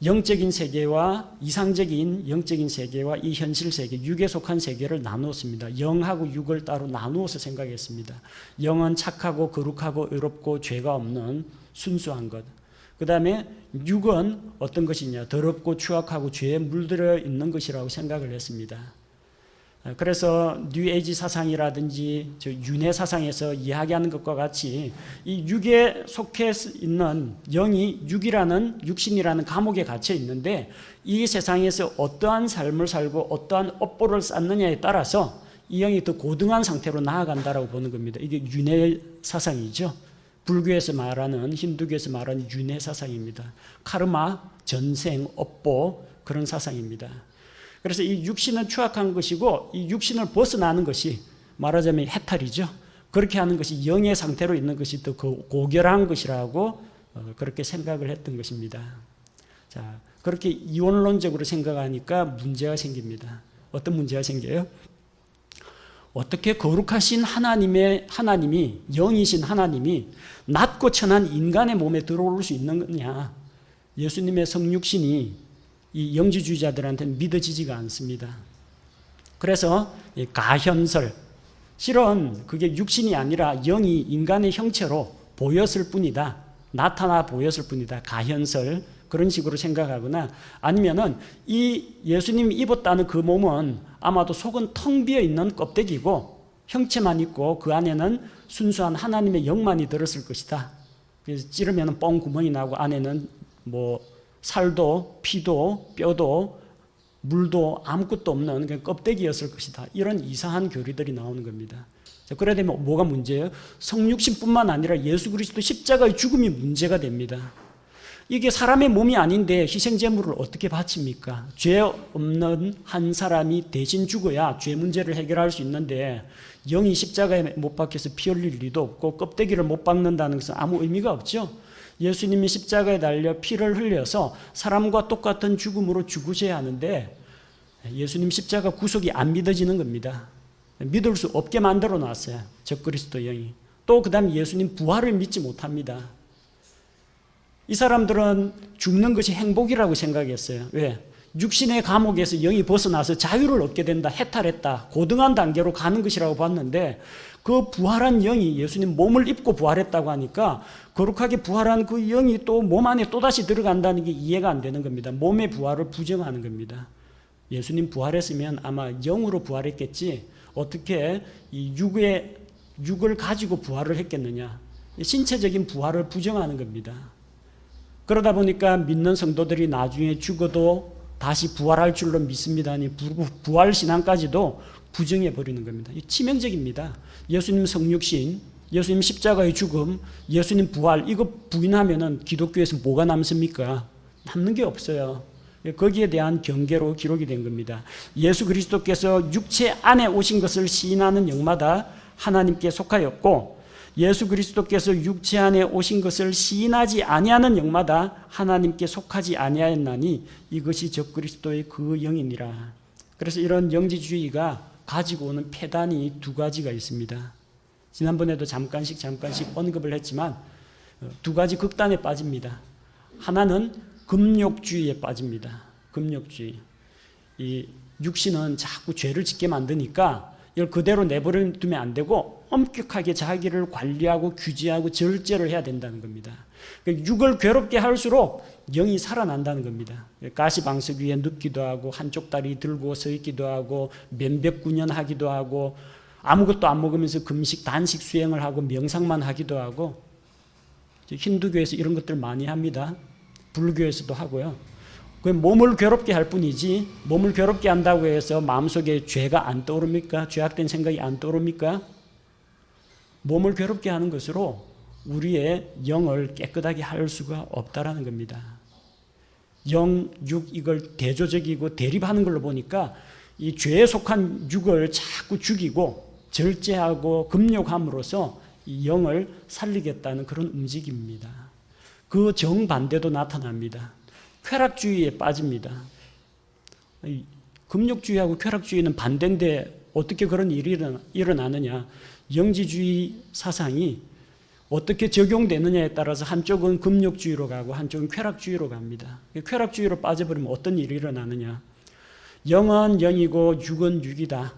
영적인 세계와 이상적인 영적인 세계와 이 현실 세계, 육에 속한 세계를 나누었습니다. 영하고 육을 따로 나누어서 생각했습니다. 영은 착하고 거룩하고 의롭고 죄가 없는 순수한 것. 그 다음에 육은 어떤 것이냐? 더럽고 추악하고 죄에 물들어 있는 것이라고 생각을 했습니다. 그래서 뉴에이지 사상이라든지 윤회 사상에서 이야기하는 것과 같이 이 육에 속해 있는 영이 육신이라는 감옥에 갇혀 있는데 이 세상에서 어떠한 삶을 살고 어떠한 업보를 쌓느냐에 따라서 이 영이 더 고등한 상태로 나아간다라고 보는 겁니다. 이게 윤회 사상이죠. 불교에서 말하는, 힌두교에서 말하는 윤회 사상입니다. 카르마, 전생, 업보, 그런 사상입니다. 그래서 이 육신은 추악한 것이고 이 육신을 벗어나는 것이 말하자면 해탈이죠. 그렇게 하는 것이 영의 상태로 있는 것이 더 고결한 것이라고 그렇게 생각을 했던 것입니다. 자, 그렇게 이원론적으로 생각하니까 문제가 생깁니다. 어떤 문제가 생겨요? 어떻게 거룩하신 하나님이 영이신 하나님이 낮고 천한 인간의 몸에 들어올 수 있는 거냐? 예수님의 성육신이 이 영지주의자들한테는 믿어지지가 않습니다. 그래서 가현설, 실은 그게 육신이 아니라 영이 인간의 형체로 보였을 뿐이다. 나타나 보였을 뿐이다. 가현설, 그런 식으로 생각하거나 아니면은 이 예수님이 입었다는 그 몸은 아마도 속은 텅 비어 있는 껍데기고 형체만 있고 그 안에는 순수한 하나님의 영만이 들었을 것이다. 그래서 찌르면 뻥 구멍이 나고 안에는 살도 피도 뼈도 물도 아무것도 없는 그냥 껍데기였을 것이다. 이런 이상한 교리들이 나오는 겁니다. 그래야 되면 뭐가 문제예요? 성육신뿐만 아니라 예수 그리스도 십자가의 죽음이 문제가 됩니다. 이게 사람의 몸이 아닌데 희생제물을 어떻게 바칩니까? 죄 없는 한 사람이 대신 죽어야 죄 문제를 해결할 수 있는데 영이 십자가에 못 박혀서 피 흘릴 리도 없고 껍데기를 못 박는다는 것은 아무 의미가 없죠. 예수님이 십자가에 달려 피를 흘려서 사람과 똑같은 죽음으로 죽으셔야 하는데 예수님 십자가 구속이 안 믿어지는 겁니다. 믿을 수 없게 만들어 놨어요. 적그리스도 영이. 또 그 다음에 예수님 부활을 믿지 못합니다. 이 사람들은 죽는 것이 행복이라고 생각했어요. 왜? 육신의 감옥에서 영이 벗어나서 자유를 얻게 된다, 해탈했다, 고등한 단계로 가는 것이라고 봤는데 그 부활한 영이 예수님 몸을 입고 부활했다고 하니까 거룩하게 부활한 그 영이 또 몸 안에 또다시 들어간다는 게 이해가 안 되는 겁니다. 몸의 부활을 부정하는 겁니다. 예수님 부활했으면 아마 영으로 부활했겠지 어떻게 이 육을 가지고 부활을 했겠느냐. 신체적인 부활을 부정하는 겁니다. 그러다 보니까 믿는 성도들이 나중에 죽어도 다시 부활할 줄로 믿습니다. 부활 신앙까지도 부정해 버리는 겁니다. 치명적입니다. 예수님 성육신, 예수님 십자가의 죽음, 예수님 부활 이거 부인하면은 기독교에서 뭐가 남습니까? 남는 게 없어요. 거기에 대한 경계로 기록이 된 겁니다. 예수 그리스도께서 육체 안에 오신 것을 시인하는 영마다 하나님께 속하였고 예수 그리스도께서 육체 안에 오신 것을 시인하지 아니하는 영마다 하나님께 속하지 아니하였나니 이것이 적그리스도의 그 영이니라. 그래서 이런 영지주의가 가지고 오는 폐단이 두 가지가 있습니다. 지난번에도 잠깐씩 언급을 했지만 두 가지 극단에 빠집니다. 하나는 금욕주의에 빠집니다. 금욕주의. 이 육신은 자꾸 죄를 짓게 만드니까 이걸 그대로 내버려 두면 안 되고 엄격하게 자기를 관리하고 규제하고 절제를 해야 된다는 겁니다. 육을 괴롭게 할수록 영이 살아난다는 겁니다. 가시방석 위에 눕기도 하고 한쪽 다리 들고 서 있기도 하고 면벽군연하기도 하고 아무것도 안 먹으면서 금식 단식 수행을 하고 명상만 하기도 하고 힌두교에서 이런 것들 많이 합니다. 불교에서도 하고요. 몸을 괴롭게 할 뿐이지 몸을 괴롭게 한다고 해서 마음속에 죄가 안 떠오릅니까? 죄악된 생각이 안 떠오릅니까? 몸을 괴롭게 하는 것으로 우리의 영을 깨끗하게 할 수가 없다라는 겁니다. 영, 육 이걸 대조적이고 대립하는 걸로 보니까 이 죄에 속한 육을 자꾸 죽이고 절제하고 금욕함으로써 이 영을 살리겠다는 그런 움직임입니다. 그 정반대도 나타납니다. 쾌락주의에 빠집니다. 금욕주의하고 쾌락주의는 반대인데 어떻게 그런 일이 일어나느냐. 영지주의 사상이 어떻게 적용되느냐에 따라서 한쪽은 금욕주의로 가고 한쪽은 쾌락주의로 갑니다. 쾌락주의로 빠져버리면 어떤 일이 일어나느냐. 영은 영이고 육은 육이다.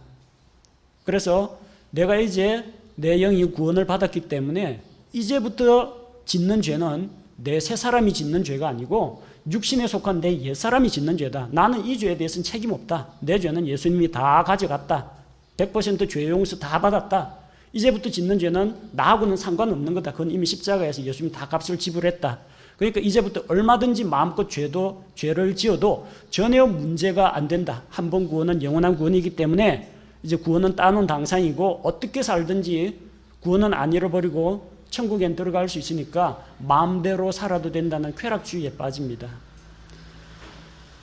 그래서 내가 이제 내 영이 구원을 받았기 때문에 이제부터 짓는 죄는 내 새 사람이 짓는 죄가 아니고 육신에 속한 내 옛사람이 짓는 죄다. 나는 이 죄에 대해서는 책임 없다. 내 죄는 예수님이 다 가져갔다. 100% 죄 용서 다 받았다. 이제부터 짓는 죄는 나하고는 상관없는 거다. 그건 이미 십자가에서 예수님이 다 값을 지불했다. 그러니까 이제부터 얼마든지 마음껏 죄를 지어도 전혀 문제가 안 된다. 한 번 구원은 영원한 구원이기 때문에 이제 구원은 따놓은 당상이고 어떻게 살든지 구원은 안 잃어버리고 천국엔 들어갈 수 있으니까 마음대로 살아도 된다는 쾌락주의에 빠집니다.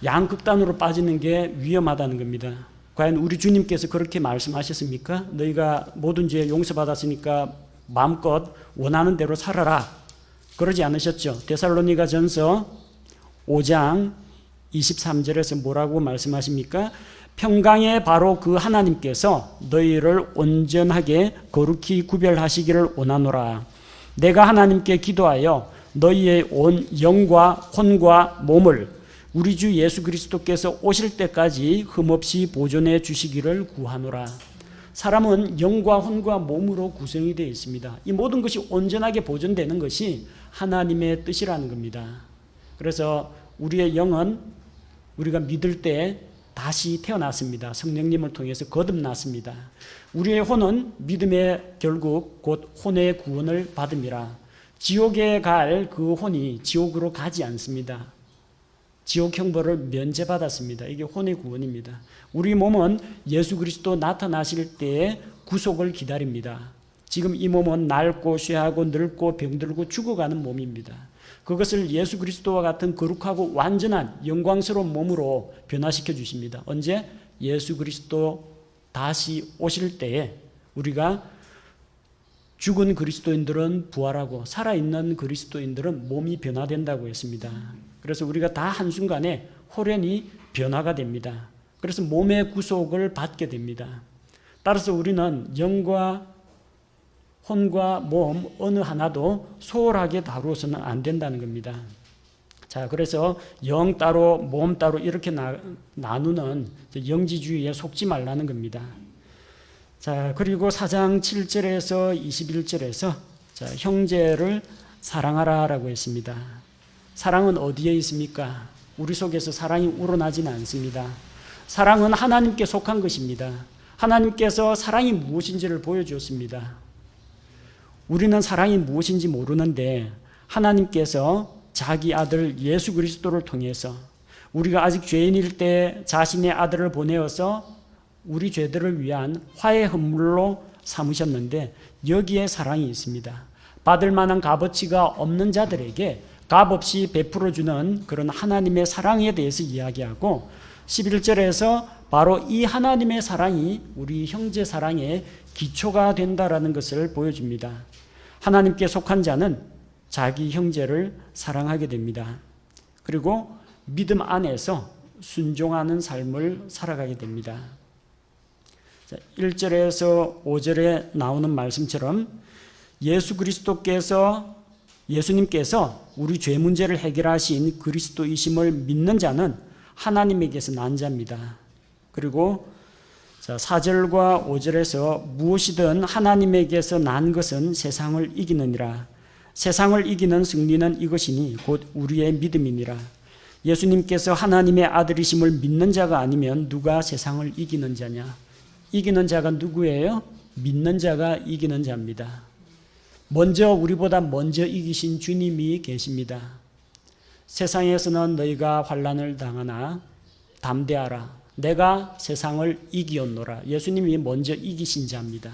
양극단으로 빠지는 게 위험하다는 겁니다. 과연 우리 주님께서 그렇게 말씀하셨습니까? 너희가 모든 죄 용서받았으니까 마음껏 원하는 대로 살아라. 그러지 않으셨죠? 데살로니가 전서 5장 23절에서 뭐라고 말씀하십니까? 평강의 바로 그 하나님께서 너희를 온전하게 거룩히 구별하시기를 원하노라. 내가 하나님께 기도하여 너희의 온 영과 혼과 몸을 우리 주 예수 그리스도께서 오실 때까지 흠없이 보존해 주시기를 구하노라. 사람은 영과 혼과 몸으로 구성이 되어 있습니다. 이 모든 것이 온전하게 보존되는 것이 하나님의 뜻이라는 겁니다. 그래서 우리의 영은 우리가 믿을 때 다시 태어났습니다. 성령님을 통해서 거듭났습니다. 우리의 혼은 믿음의 결국 곧 혼의 구원을 받음이라. 지옥에 갈 그 혼이 지옥으로 가지 않습니다. 지옥 형벌을 면제받았습니다. 이게 혼의 구원입니다. 우리 몸은 예수 그리스도 나타나실 때의 구속을 기다립니다. 지금 이 몸은 낡고 쇠하고 늙고 병들고 죽어가는 몸입니다. 그것을 예수 그리스도와 같은 거룩하고 완전한 영광스러운 몸으로 변화시켜 주십니다. 언제? 예수 그리스도 다시 오실 때에 우리가 죽은 그리스도인들은 부활하고 살아있는 그리스도인들은 몸이 변화된다고 했습니다. 그래서 우리가 다 한순간에 호련히 변화가 됩니다. 그래서 몸의 구속을 받게 됩니다. 따라서 우리는 영과 혼과 몸 어느 하나도 소홀하게 다루어서는 안 된다는 겁니다. 자, 그래서 영 따로 몸 따로 이렇게 나누는 영지주의에 속지 말라는 겁니다. 자, 그리고 4장 7절에서 21절에서 자, 형제를 사랑하라라고 했습니다. 사랑은 어디에 있습니까? 우리 속에서 사랑이 우러나지는 않습니다. 사랑은 하나님께 속한 것입니다. 하나님께서 사랑이 무엇인지를 보여주었습니다. 우리는 사랑이 무엇인지 모르는데 하나님께서 자기 아들 예수 그리스도를 통해서 우리가 아직 죄인일 때 자신의 아들을 보내어서 우리 죄들을 위한 화해 헌물로 삼으셨는데 여기에 사랑이 있습니다. 받을 만한 값어치가 없는 자들에게 값없이 베풀어주는 그런 하나님의 사랑에 대해서 이야기하고 11절에서 바로 이 하나님의 사랑이 우리 형제 사랑의 기초가 된다라는 것을 보여줍니다. 하나님께 속한 자는 자기 형제를 사랑하게 됩니다. 그리고 믿음 안에서 순종하는 삶을 살아가게 됩니다. 1절에서 5절에 나오는 말씀처럼 예수님께서 우리 죄 문제를 해결하신 그리스도이심을 믿는 자는 하나님에게서 난 자입니다. 그리고 4절과 5절에서 무엇이든 하나님에게서 난 것은 세상을 이기느니라. 세상을 이기는 승리는 이것이니 곧 우리의 믿음이니라. 예수님께서 하나님의 아들이심을 믿는 자가 아니면 누가 세상을 이기는 자냐? 이기는 자가 누구예요? 믿는 자가 이기는 자입니다. 우리보다 먼저 이기신 주님이 계십니다. 세상에서는 너희가 환난을 당하나 담대하라. 내가 세상을 이기었노라. 예수님이 먼저 이기신 자입니다.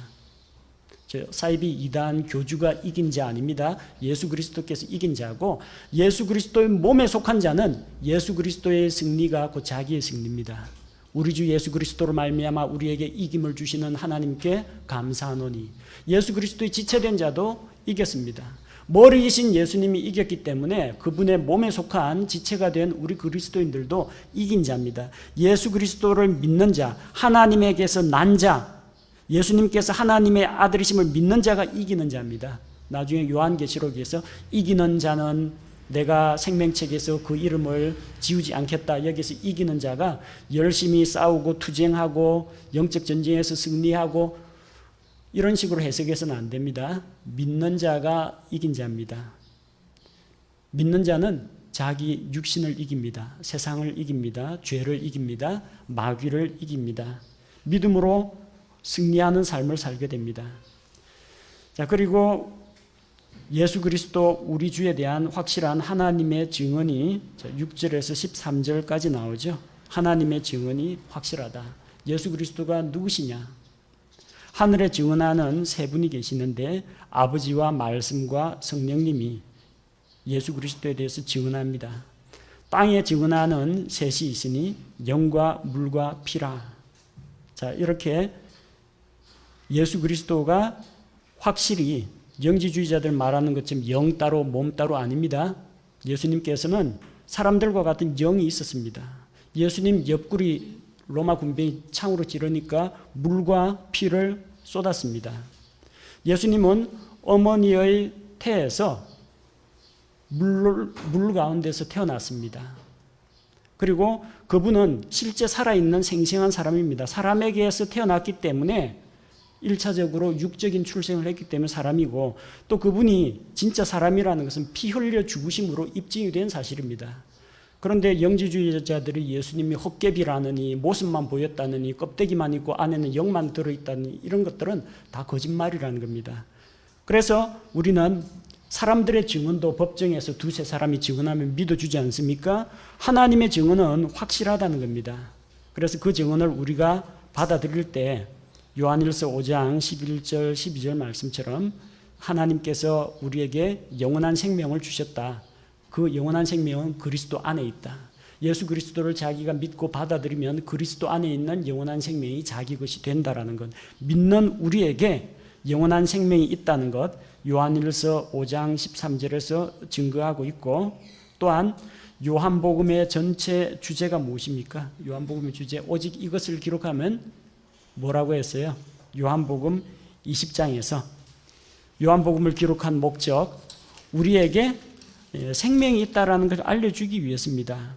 사이비 이단 교주가 이긴 자 아닙니다. 예수 그리스도께서 이긴 자고 예수 그리스도의 몸에 속한 자는 예수 그리스도의 승리가 곧 자기의 승리입니다. 우리 주 예수 그리스도로 말미암아 우리에게 이김을 주시는 하나님께 감사하노니 예수 그리스도의 지체된 자도 이겼습니다. 머리이신 예수님이 이겼기 때문에 그분의 몸에 속한 지체가 된 우리 그리스도인들도 이긴 자입니다. 예수 그리스도를 믿는 자, 하나님에게서 난 자, 예수님께서 하나님의 아들이심을 믿는 자가 이기는 자입니다. 나중에 요한계시록에서 이기는 자는 내가 생명책에서 그 이름을 지우지 않겠다. 여기서 이기는 자가 열심히 싸우고 투쟁하고 영적 전쟁에서 승리하고 이런 식으로 해석해서는 안 됩니다. 믿는 자가 이긴 자입니다. 믿는 자는 자기 육신을 이깁니다. 세상을 이깁니다. 죄를 이깁니다. 마귀를 이깁니다. 믿음으로 승리하는 삶을 살게 됩니다. 자, 그리고 예수 그리스도 우리 주에 대한 확실한 하나님의 증언이 6절에서 13절까지 나오죠. 하나님의 증언이 확실하다. 예수 그리스도가 누구시냐? 하늘에 증언하는 세 분이 계시는데 아버지와 말씀과 성령님이 예수 그리스도에 대해서 증언합니다. 땅에 증언하는 셋이 있으니 영과 물과 피라. 자, 이렇게 예수 그리스도가 확실히 영지주의자들 말하는 것처럼 영 따로 몸 따로 아닙니다. 예수님께서는 사람들과 같은 영이 있었습니다. 예수님 옆구리 로마 군병이 창으로 찌르니까 물과 피를 쏟았습니다. 예수님은 어머니의 태에서 물 가운데서 태어났습니다. 그리고 그분은 실제 살아있는 생생한 사람입니다. 사람에게서 태어났기 때문에 1차적으로 육적인 출생을 했기 때문에 사람이고 또 그분이 진짜 사람이라는 것은 피 흘려 죽으심으로 입증이 된 사실입니다. 그런데 영지주의자들이 예수님이 헛개비라느니 모습만 보였다느니 껍데기만 있고 안에는 영만 들어있다느니 이런 것들은 다 거짓말이라는 겁니다. 그래서 우리는 사람들의 증언도 법정에서 두세 사람이 증언하면 믿어주지 않습니까? 하나님의 증언은 확실하다는 겁니다. 그래서 그 증언을 우리가 받아들일 때 요한일서 5장 11절 12절 말씀처럼 하나님께서 우리에게 영원한 생명을 주셨다. 그 영원한 생명은 그리스도 안에 있다. 예수 그리스도를 자기가 믿고 받아들이면 그리스도 안에 있는 영원한 생명이 자기 것이 된다라는 것. 믿는 우리에게 영원한 생명이 있다는 것. 요한일서 5장 13절에서 증거하고 있고 또한 요한복음의 전체 주제가 무엇입니까? 요한복음의 주제 오직 이것을 기록하면 뭐라고 했어요? 요한복음 20장에서 요한복음을 기록한 목적 우리에게 생명이 있다라는 것을 알려주기 위해서입니다.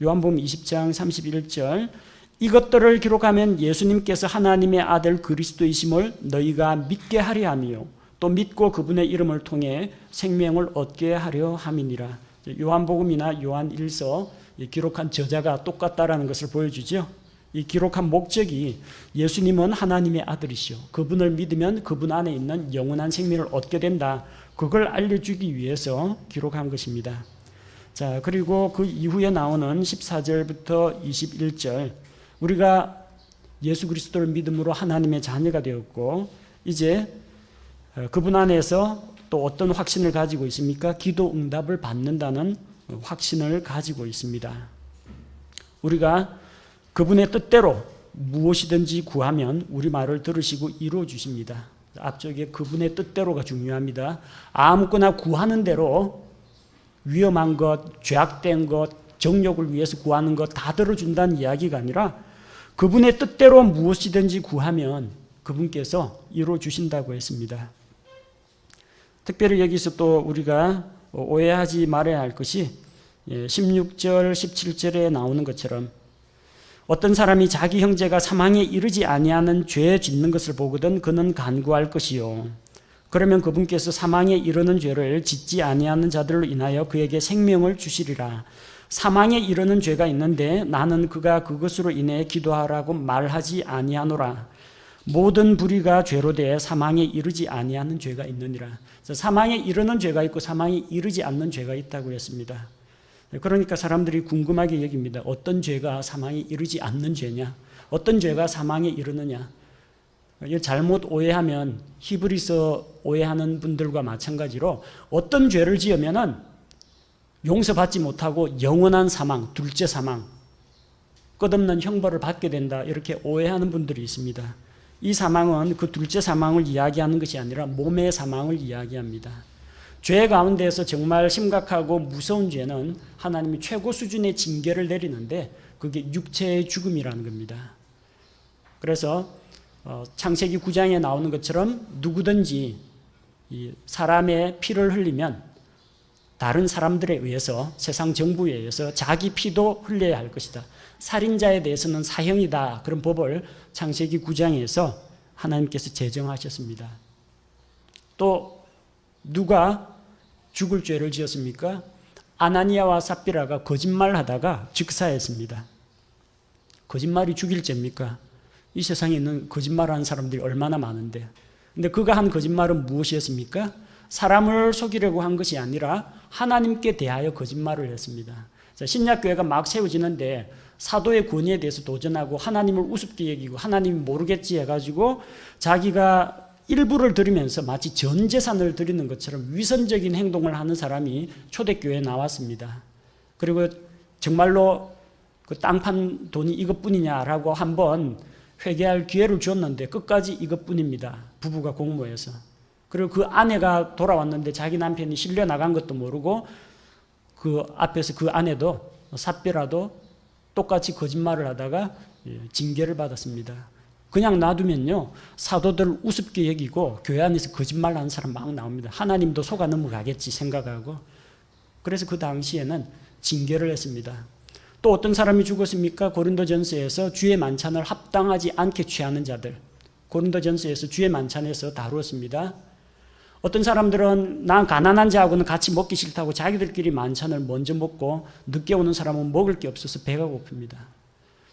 요한복음 20장 31절 이것들을 기록하면 예수님께서 하나님의 아들 그리스도이심을 너희가 믿게 하려 함이요 또 믿고 그분의 이름을 통해 생명을 얻게 하려 함이니라. 요한복음이나 요한일서 기록한 저자가 똑같다라는 것을 보여주죠. 이 기록한 목적이 예수님은 하나님의 아들이시오. 그분을 믿으면 그분 안에 있는 영원한 생명을 얻게 된다. 그걸 알려주기 위해서 기록한 것입니다. 자, 그리고 그 이후에 나오는 14절부터 21절 우리가 예수 그리스도를 믿음으로 하나님의 자녀가 되었고 이제 그분 안에서 또 어떤 확신을 가지고 있습니까? 기도 응답을 받는다는 확신을 가지고 있습니다. 우리가 그분의 뜻대로 무엇이든지 구하면 우리 말을 들으시고 이루어 주십니다. 앞쪽에 그분의 뜻대로가 중요합니다. 아무거나 구하는 대로 위험한 것, 죄악된 것, 정욕을 위해서 구하는 것 다 들어준다는 이야기가 아니라 그분의 뜻대로 무엇이든지 구하면 그분께서 이루어 주신다고 했습니다. 특별히 여기서 또 우리가 오해하지 말아야 할 것이 16절, 17절에 나오는 것처럼 어떤 사람이 자기 형제가 사망에 이르지 아니하는 죄 짓는 것을 보거든 그는 간구할 것이요. 그러면 그분께서 사망에 이르는 죄를 짓지 아니하는 자들로 인하여 그에게 생명을 주시리라. 사망에 이르는 죄가 있는데 나는 그가 그것으로 인해 기도하라고 말하지 아니하노라. 모든 불의가 죄로 돼 사망에 이르지 아니하는 죄가 있느니라. 사망에 이르는 죄가 있고 사망에 이르지 않는 죄가 있다고 했습니다. 그러니까 사람들이 궁금하게 여깁니다. 어떤 죄가 사망에 이르지 않는 죄냐? 어떤 죄가 사망에 이르느냐? 잘못 오해하면 히브리서 오해하는 분들과 마찬가지로 어떤 죄를 지으면은 용서받지 못하고 영원한 사망, 둘째 사망, 끝없는 형벌을 받게 된다 이렇게 오해하는 분들이 있습니다. 이 사망은 그 둘째 사망을 이야기하는 것이 아니라 몸의 사망을 이야기합니다. 죄 가운데서 정말 심각하고 무서운 죄는 하나님이 최고 수준의 징계를 내리는데 그게 육체의 죽음이라는 겁니다. 그래서 창세기 9장에 나오는 것처럼 누구든지 이 사람의 피를 흘리면 다른 사람들에 의해서 세상 정부에 의해서 자기 피도 흘려야 할 것이다. 살인자에 대해서는 사형이다. 그런 법을 창세기 9장에서 하나님께서 제정하셨습니다. 또 누가 죽을 죄를 지었습니까? 아나니아와 삽비라가 거짓말하다가 즉사했습니다. 거짓말이 죽일 죄입니까? 이 세상에 있는 거짓말하는 사람들이 얼마나 많은데. 근데 그가 한 거짓말은 무엇이었습니까? 사람을 속이려고 한 것이 아니라 하나님께 대하여 거짓말을 했습니다. 신약교회가 막 세워지는데 사도의 권위에 대해서 도전하고 하나님을 우습게 여기고 하나님이 모르겠지 해가지고 자기가 일부를 드리면서 마치 전 재산을 드리는 것처럼 위선적인 행동을 하는 사람이 초대교회에 나왔습니다. 그리고 정말로 그 땅 판 돈이 이것뿐이냐라고 한번 회개할 기회를 줬는데 끝까지 이것뿐입니다. 부부가 공모해서. 그리고 그 아내가 돌아왔는데 자기 남편이 실려 나간 것도 모르고 그 앞에서 그 아내도 삽비라도 똑같이 거짓말을 하다가 징계를 받았습니다. 그냥 놔두면요 사도들을 우습게 여기고 교회 안에서 거짓말하는 사람 막 나옵니다. 하나님도 속아 넘어가겠지 생각하고. 그래서 그 당시에는 징계를 했습니다. 또 어떤 사람이 죽었습니까? 고린도전서에서 주의 만찬을 합당하지 않게 취하는 자들, 고린도전서에서 주의 만찬에서 다루었습니다. 어떤 사람들은 난 가난한 자하고는 같이 먹기 싫다고 자기들끼리 만찬을 먼저 먹고 늦게 오는 사람은 먹을 게 없어서 배가 고픕니다.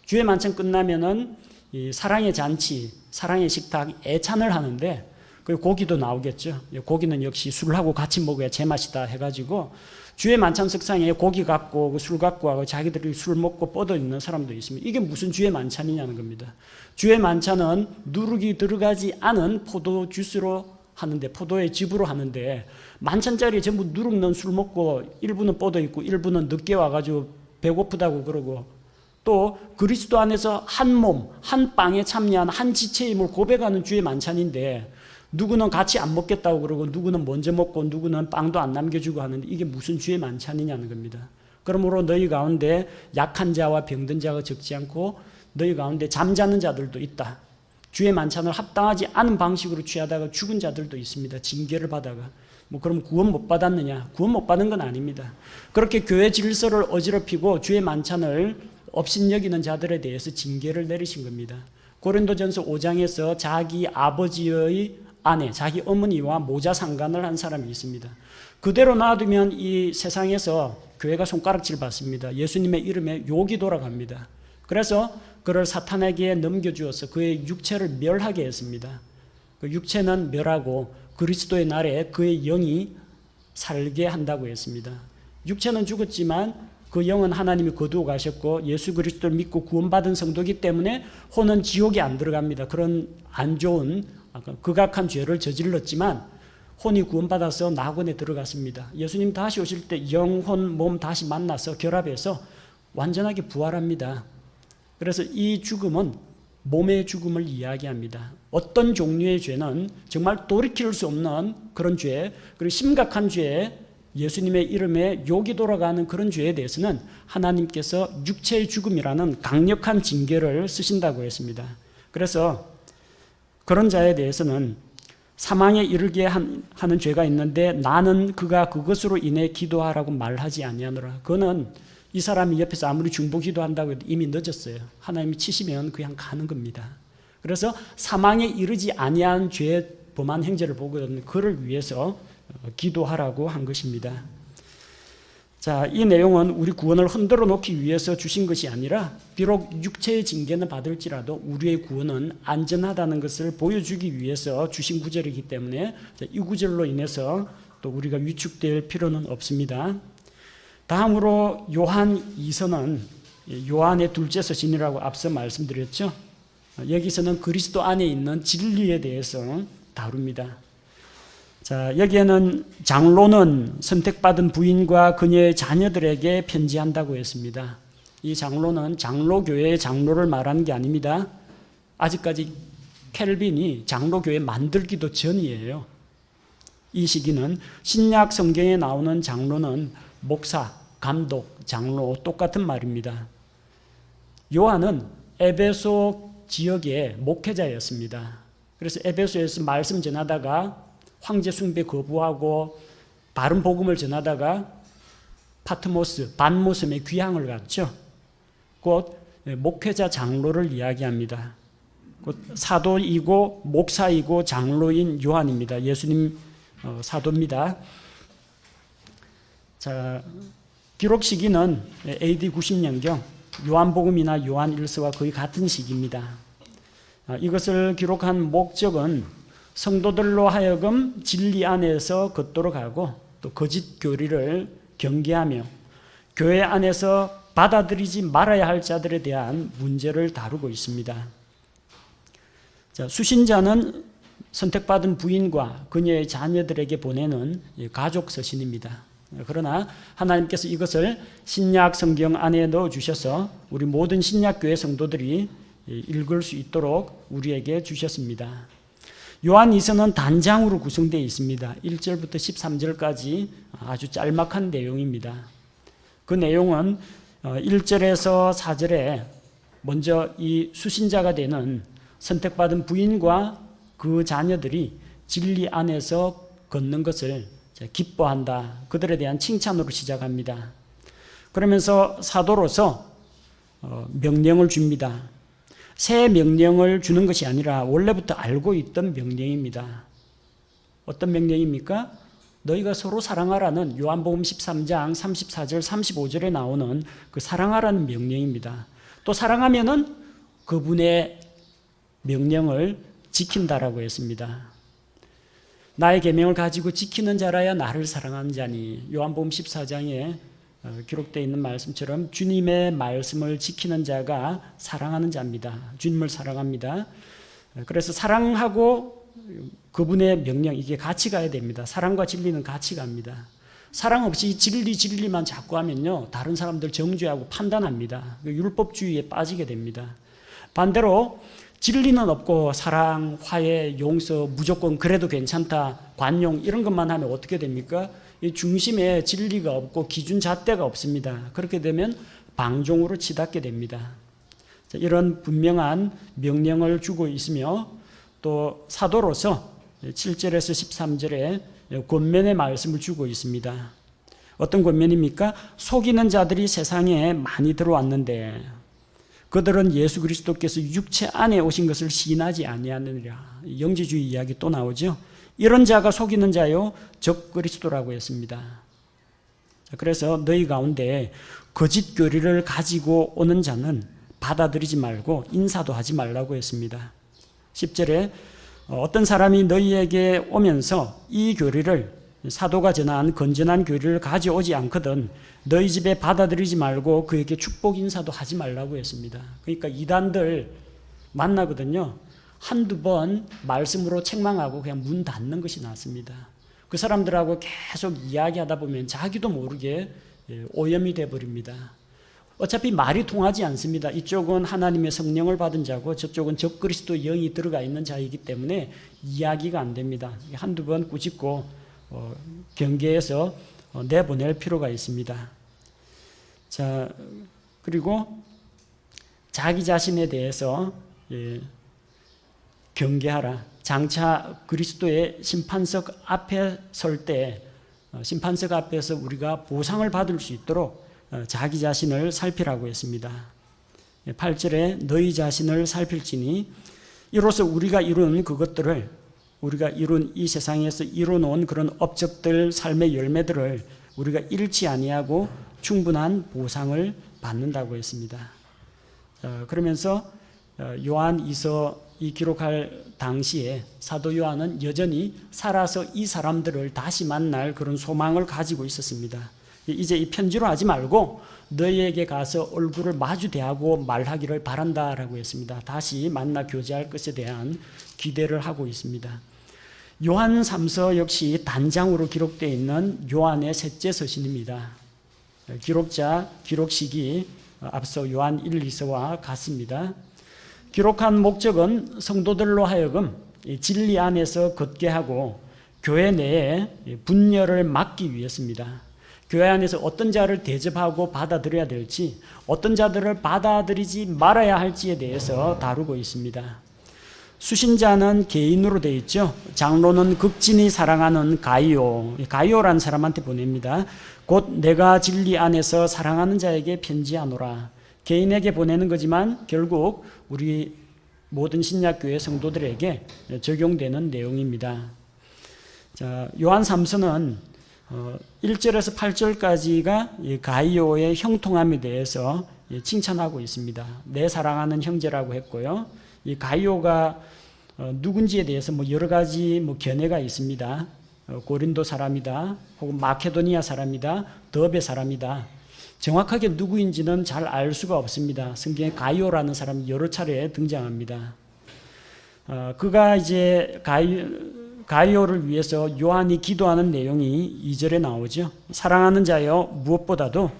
주의 만찬 끝나면은 이 사랑의 잔치, 사랑의 식탁, 애찬을 하는데 그 고기도 나오겠죠. 고기는 역시 술하고 같이 먹어야 제맛이다 해가지고 주의 만찬 석상에 고기 갖고 술 갖고 하고 자기들이 술 먹고 뻗어 있는 사람도 있습니다. 이게 무슨 주의 만찬이냐는 겁니다. 주의 만찬은 누룩이 들어가지 않은 포도 주스로 하는데, 포도의 즙으로 하는데 만찬자리에 전부 누룩 넣은 술 먹고 일부는 뻗어 있고 일부는 늦게 와가지고 배고프다고 그러고, 또 그리스도 안에서 한 몸, 한 빵에 참여한 한 지체임을 고백하는 주의 만찬인데 누구는 같이 안 먹겠다고 그러고 누구는 먼저 먹고 누구는 빵도 안 남겨주고 하는데 이게 무슨 주의 만찬이냐는 겁니다. 그러므로 너희 가운데 약한 자와 병든 자가 적지 않고 너희 가운데 잠자는 자들도 있다. 주의 만찬을 합당하지 않은 방식으로 취하다가 죽은 자들도 있습니다. 징계를 받아가. 뭐 그럼 구원 못 받았느냐? 구원 못 받은 건 아닙니다. 그렇게 교회 질서를 어지럽히고 주의 만찬을 업신여기는 자들에 대해서 징계를 내리신 겁니다. 고린도전서 5장에서 자기 아버지의 아내, 자기 어머니와 모자 상간을 한 사람이 있습니다. 그대로 놔두면 이 세상에서 교회가 손가락질 받습니다. 예수님의 이름에 욕이 돌아갑니다. 그래서 그를 사탄에게 넘겨주어서 그의 육체를 멸하게 했습니다. 그 육체는 멸하고 그리스도의 날에 그의 영이 살게 한다고 했습니다. 육체는 죽었지만 그 영은 하나님이 거두어 가셨고 예수 그리스도를 믿고 구원받은 성도이기 때문에 혼은 지옥에 안 들어갑니다. 그런 안 좋은 극악한 죄를 저질렀지만 혼이 구원받아서 낙원에 들어갔습니다. 예수님 다시 오실 때 영혼, 몸 다시 만나서 결합해서 완전하게 부활합니다. 그래서 이 죽음은 몸의 죽음을 이야기합니다. 어떤 종류의 죄는 정말 돌이킬 수 없는 그런 죄, 그리고 심각한 죄, 예수님의 이름에 욕이 돌아가는 그런 죄에 대해서는 하나님께서 육체의 죽음이라는 강력한 징계를 쓰신다고 했습니다. 그래서 그런 자에 대해서는 사망에 이르게 하는 죄가 있는데 나는 그가 그것으로 인해 기도하라고 말하지 아니하노라. 그거는 이 사람이 옆에서 아무리 중보 기도한다고 해도 이미 늦었어요. 하나님이 치시면 그냥 가는 겁니다. 그래서 사망에 이르지 아니한 죄 범한 행제를 보거든 그를 위해서 기도하라고 한 것입니다. 자, 이 내용은 우리 구원을 흔들어 놓기 위해서 주신 것이 아니라 비록 육체의 징계는 받을지라도 우리의 구원은 안전하다는 것을 보여주기 위해서 주신 구절이기 때문에 이 구절로 인해서 또 우리가 위축될 필요는 없습니다. 다음으로 요한 2서는 요한의 둘째 서신이라고 앞서 말씀드렸죠. 여기서는 그리스도 안에 있는 진리에 대해서 다룹니다. 자, 여기에는 장로는 선택받은 부인과 그녀의 자녀들에게 편지한다고 했습니다. 이 장로는 장로교회의 장로를 말하는 게 아닙니다. 아직까지 켈빈이 장로교회 만들기도 전이에요. 이 시기는 신약 성경에 나오는 장로는 목사, 감독, 장로 똑같은 말입니다. 요한은 에베소 지역의 목회자였습니다. 그래서 에베소에서 말씀 전하다가 황제 숭배 거부하고 바른 복음을 전하다가 파트모스, 반모섬에 귀향을 갔죠. 곧 목회자 장로를 이야기합니다. 곧 사도이고 목사이고 장로인 요한입니다. 예수님 사도입니다. 자, 기록 시기는 AD 90년경 요한복음이나 요한 1서와 거의 같은 시기입니다. 이것을 기록한 목적은 성도들로 하여금 진리 안에서 걷도록 하고 또 거짓 교리를 경계하며 교회 안에서 받아들이지 말아야 할 자들에 대한 문제를 다루고 있습니다. 자, 수신자는 선택받은 부인과 그녀의 자녀들에게 보내는 가족 서신입니다. 그러나 하나님께서 이것을 신약 성경 안에 넣어주셔서 우리 모든 신약교회 성도들이 읽을 수 있도록 우리에게 주셨습니다. 요한 2서는 단장으로 구성되어 있습니다. 1절부터 13절까지 아주 짤막한 내용입니다. 그 내용은 1절에서 4절에 먼저 이 수신자가 되는 선택받은 부인과 그 자녀들이 진리 안에서 걷는 것을 기뻐한다. 그들에 대한 칭찬으로 시작합니다. 그러면서 사도로서 명령을 줍니다. 새 명령을 주는 것이 아니라 원래부터 알고 있던 명령입니다. 어떤 명령입니까? 너희가 서로 사랑하라는 요한복음 13장 34절 35절에 나오는 그 사랑하라는 명령입니다. 또 사랑하면은 그분의 명령을 지킨다라고 했습니다. 나의 계명을 가지고 지키는 자라야 나를 사랑하는 자니. 요한복음 14장에 기록되어 있는 말씀처럼 주님의 말씀을 지키는 자가 사랑하는 자입니다. 주님을 사랑합니다. 그래서 사랑하고 그분의 명령, 이게 같이 가야 됩니다. 사랑과 진리는 같이 갑니다. 사랑 없이 진리만 자꾸 하면요, 다른 사람들 정죄하고 판단합니다. 율법주의에 빠지게 됩니다. 반대로 진리는 없고 사랑, 화해, 용서, 무조건 그래도 괜찮다, 관용 이런 것만 하면 어떻게 됩니까? 이 중심에 진리가 없고 기준 잣대가 없습니다. 그렇게 되면 방종으로 치닫게 됩니다. 이런 분명한 명령을 주고 있으며 또 사도로서 7절에서 13절에 권면의 말씀을 주고 있습니다. 어떤 권면입니까? 속이는 자들이 세상에 많이 들어왔는데 그들은 예수 그리스도께서 육체 안에 오신 것을 시인하지 아니하느니라. 영지주의 이야기 또 나오죠. 이런 자가 속이는 자요 적 그리스도라고 했습니다. 그래서 너희 가운데 거짓 교리를 가지고 오는 자는 받아들이지 말고 인사도 하지 말라고 했습니다. 10절에 어떤 사람이 너희에게 오면서 이 교리를 사도가 전한 건전한 교리를 가져오지 않거든 너희 집에 받아들이지 말고 그에게 축복 인사도 하지 말라고 했습니다. 그러니까 이단들 만나거든요. 한두 번 말씀으로 책망하고 그냥 문 닫는 것이 낫습니다. 그 사람들하고 계속 이야기하다 보면 자기도 모르게 오염이 되어버립니다. 어차피 말이 통하지 않습니다. 이쪽은 하나님의 성령을 받은 자고 저쪽은 적그리스도 영이 들어가 있는 자이기 때문에 이야기가 안 됩니다. 한두 번 꾸짖고 경계해서 내보낼 필요가 있습니다. 자, 그리고 자기 자신에 대해서 경계하라. 장차 그리스도의 심판석 앞에 설 때 심판석 앞에서 우리가 보상을 받을 수 있도록 자기 자신을 살피라고 했습니다. 8절에 너희 자신을 살필지니 이로써 우리가 이룬 그것들을 우리가 이룬 이 세상에서 이루어놓은 그런 업적들 삶의 열매들을 우리가 잃지 아니하고 충분한 보상을 받는다고 했습니다. 그러면서 요한 이서 이 기록할 당시에 사도 요한은 여전히 살아서 이 사람들을 다시 만날 그런 소망을 가지고 있었습니다. 이제 이 편지로 하지 말고 너희에게 가서 얼굴을 마주 대하고 말하기를 바란다라고 했습니다. 다시 만나 교제할 것에 대한 기대를 하고 있습니다. 요한 3서 역시 단장으로 기록되어 있는 요한의 셋째 서신입니다. 기록자, 기록 시기 앞서 요한 1, 2서와 같습니다. 기록한 목적은 성도들로 하여금 진리 안에서 걷게 하고 교회 내에 분열을 막기 위해서입니다. 교회 안에서 어떤 자를 대접하고 받아들여야 될지, 어떤 자들을 받아들이지 말아야 할지에 대해서 다루고 있습니다. 수신자는 개인으로 되어 있죠. 장로는 극진히 사랑하는 가이오라는 사람한테 보냅니다. 곧 내가 진리 안에서 사랑하는 자에게 편지하노라. 개인에게 보내는 거지만 결국 우리 모든 신약교회 성도들에게 적용되는 내용입니다. 자, 요한 3서는 1절에서 8절까지가 가이오의 형통함에 대해서 칭찬하고 있습니다. 내 사랑하는 형제라고 했고요. 이 가이오가 누군지에 대해서 여러 가지 견해가 있습니다. 고린도 사람이다, 혹은 마케도니아 사람이다, 더베 사람이다. 정확하게 누구인지는 잘 알 수가 없습니다. 성경에 가이오라는 사람이 여러 차례 등장합니다. 그가 이제 가이오를 위해서 요한이 기도하는 내용이 2절에 나오죠. 사랑하는 자여, 무엇보다도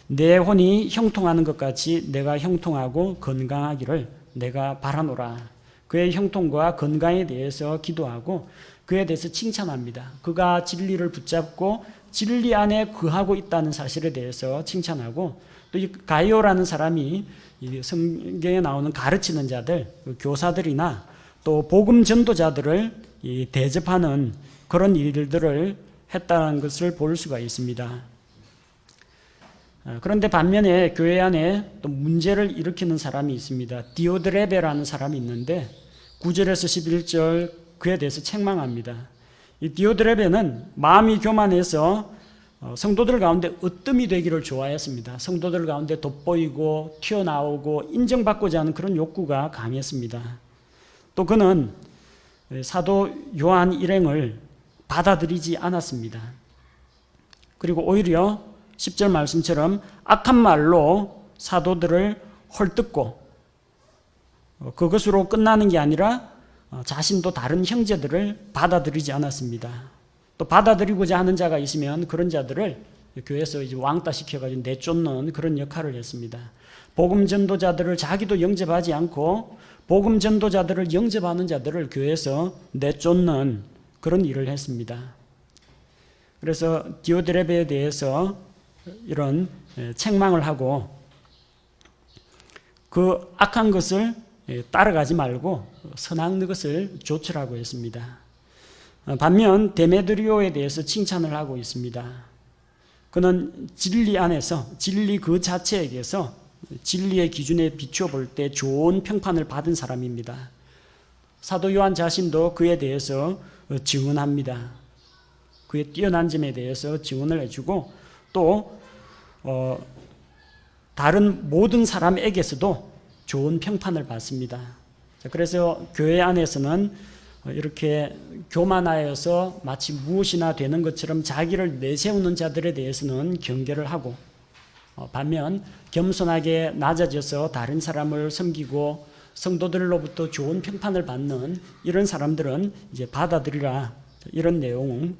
내 혼이 형통하는 것 같이 내가 형통하고 건강하기를 내가 바라노라. 그의 형통과 건강에 대해서 기도하고 그에 대해서 칭찬합니다. 그가 진리를 붙잡고 진리 안에 거하고 있다는 사실에 대해서 칭찬하고, 또 이 가이오라는 사람이 성경에 나오는 가르치는 자들, 교사들이나 또 복음 전도자들을 대접하는 그런 일들을 했다는 것을 볼 수가 있습니다. 그런데 반면에 교회 안에 또 문제를 일으키는 사람이 있습니다. 디오드레베라는 사람이 있는데 9절에서 11절 그에 대해서 책망합니다. 이 디오드레베는 마음이 교만해서 성도들 가운데 으뜸이 되기를 좋아했습니다. 성도들 가운데 돋보이고 튀어나오고 인정받고자 하는 그런 욕구가 강했습니다. 또 그는 사도 요한 일행을 받아들이지 않았습니다. 그리고 오히려 10절 말씀처럼 악한 말로 사도들을 헐뜯고 그것으로 끝나는 게 아니라 자신도 다른 형제들을 받아들이지 않았습니다. 또 받아들이고자 하는 자가 있으면 그런 자들을 교회에서 이제 왕따 시켜가지고 내쫓는 그런 역할을 했습니다. 복음 전도자들을 자기도 영접하지 않고 복음 전도자들을 영접하는 자들을 교회에서 내쫓는 그런 일을 했습니다. 그래서 디오드레베에 대해서 이런 책망을 하고 그 악한 것을 따라가지 말고 선한 것을 조철하고 했습니다. 반면 데메드리오에 대해서 칭찬을 하고 있습니다. 그는 진리 안에서 진리 그 자체에게서 진리의 기준에 비추어 볼 때 좋은 평판을 받은 사람입니다. 사도 요한 자신도 그에 대해서 증언합니다. 그의 뛰어난 점에 대해서 증언을 해주고 또 다른 모든 사람에게서도 좋은 평판을 받습니다. 그래서 교회 안에서는 이렇게 교만하여서 마치 무엇이나 되는 것처럼 자기를 내세우는 자들에 대해서는 경계를 하고, 반면 겸손하게 낮아져서 다른 사람을 섬기고 성도들로부터 좋은 평판을 받는 이런 사람들은 이제 받아들이라, 이런 내용을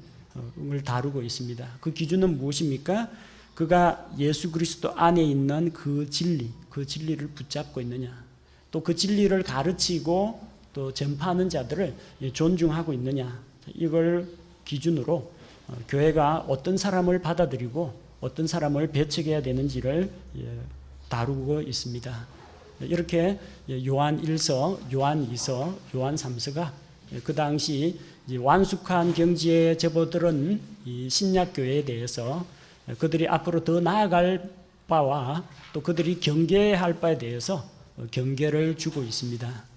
다루고 있습니다. 그 기준은 무엇입니까? 그가 예수 그리스도 안에 있는 그 진리를 붙잡고 있느냐, 또 그 진리를 가르치고 또 전파하는 자들을 존중하고 있느냐, 이걸 기준으로 교회가 어떤 사람을 받아들이고 어떤 사람을 배척해야 되는지를 다루고 있습니다. 이렇게 요한 1서, 요한 2서, 요한 3서가 그 당시 완숙한 경지에 접어들은 이 신약교회에 대해서 그들이 앞으로 더 나아갈 바와 또 그들이 경계할 바에 대해서 경계를 주고 있습니다.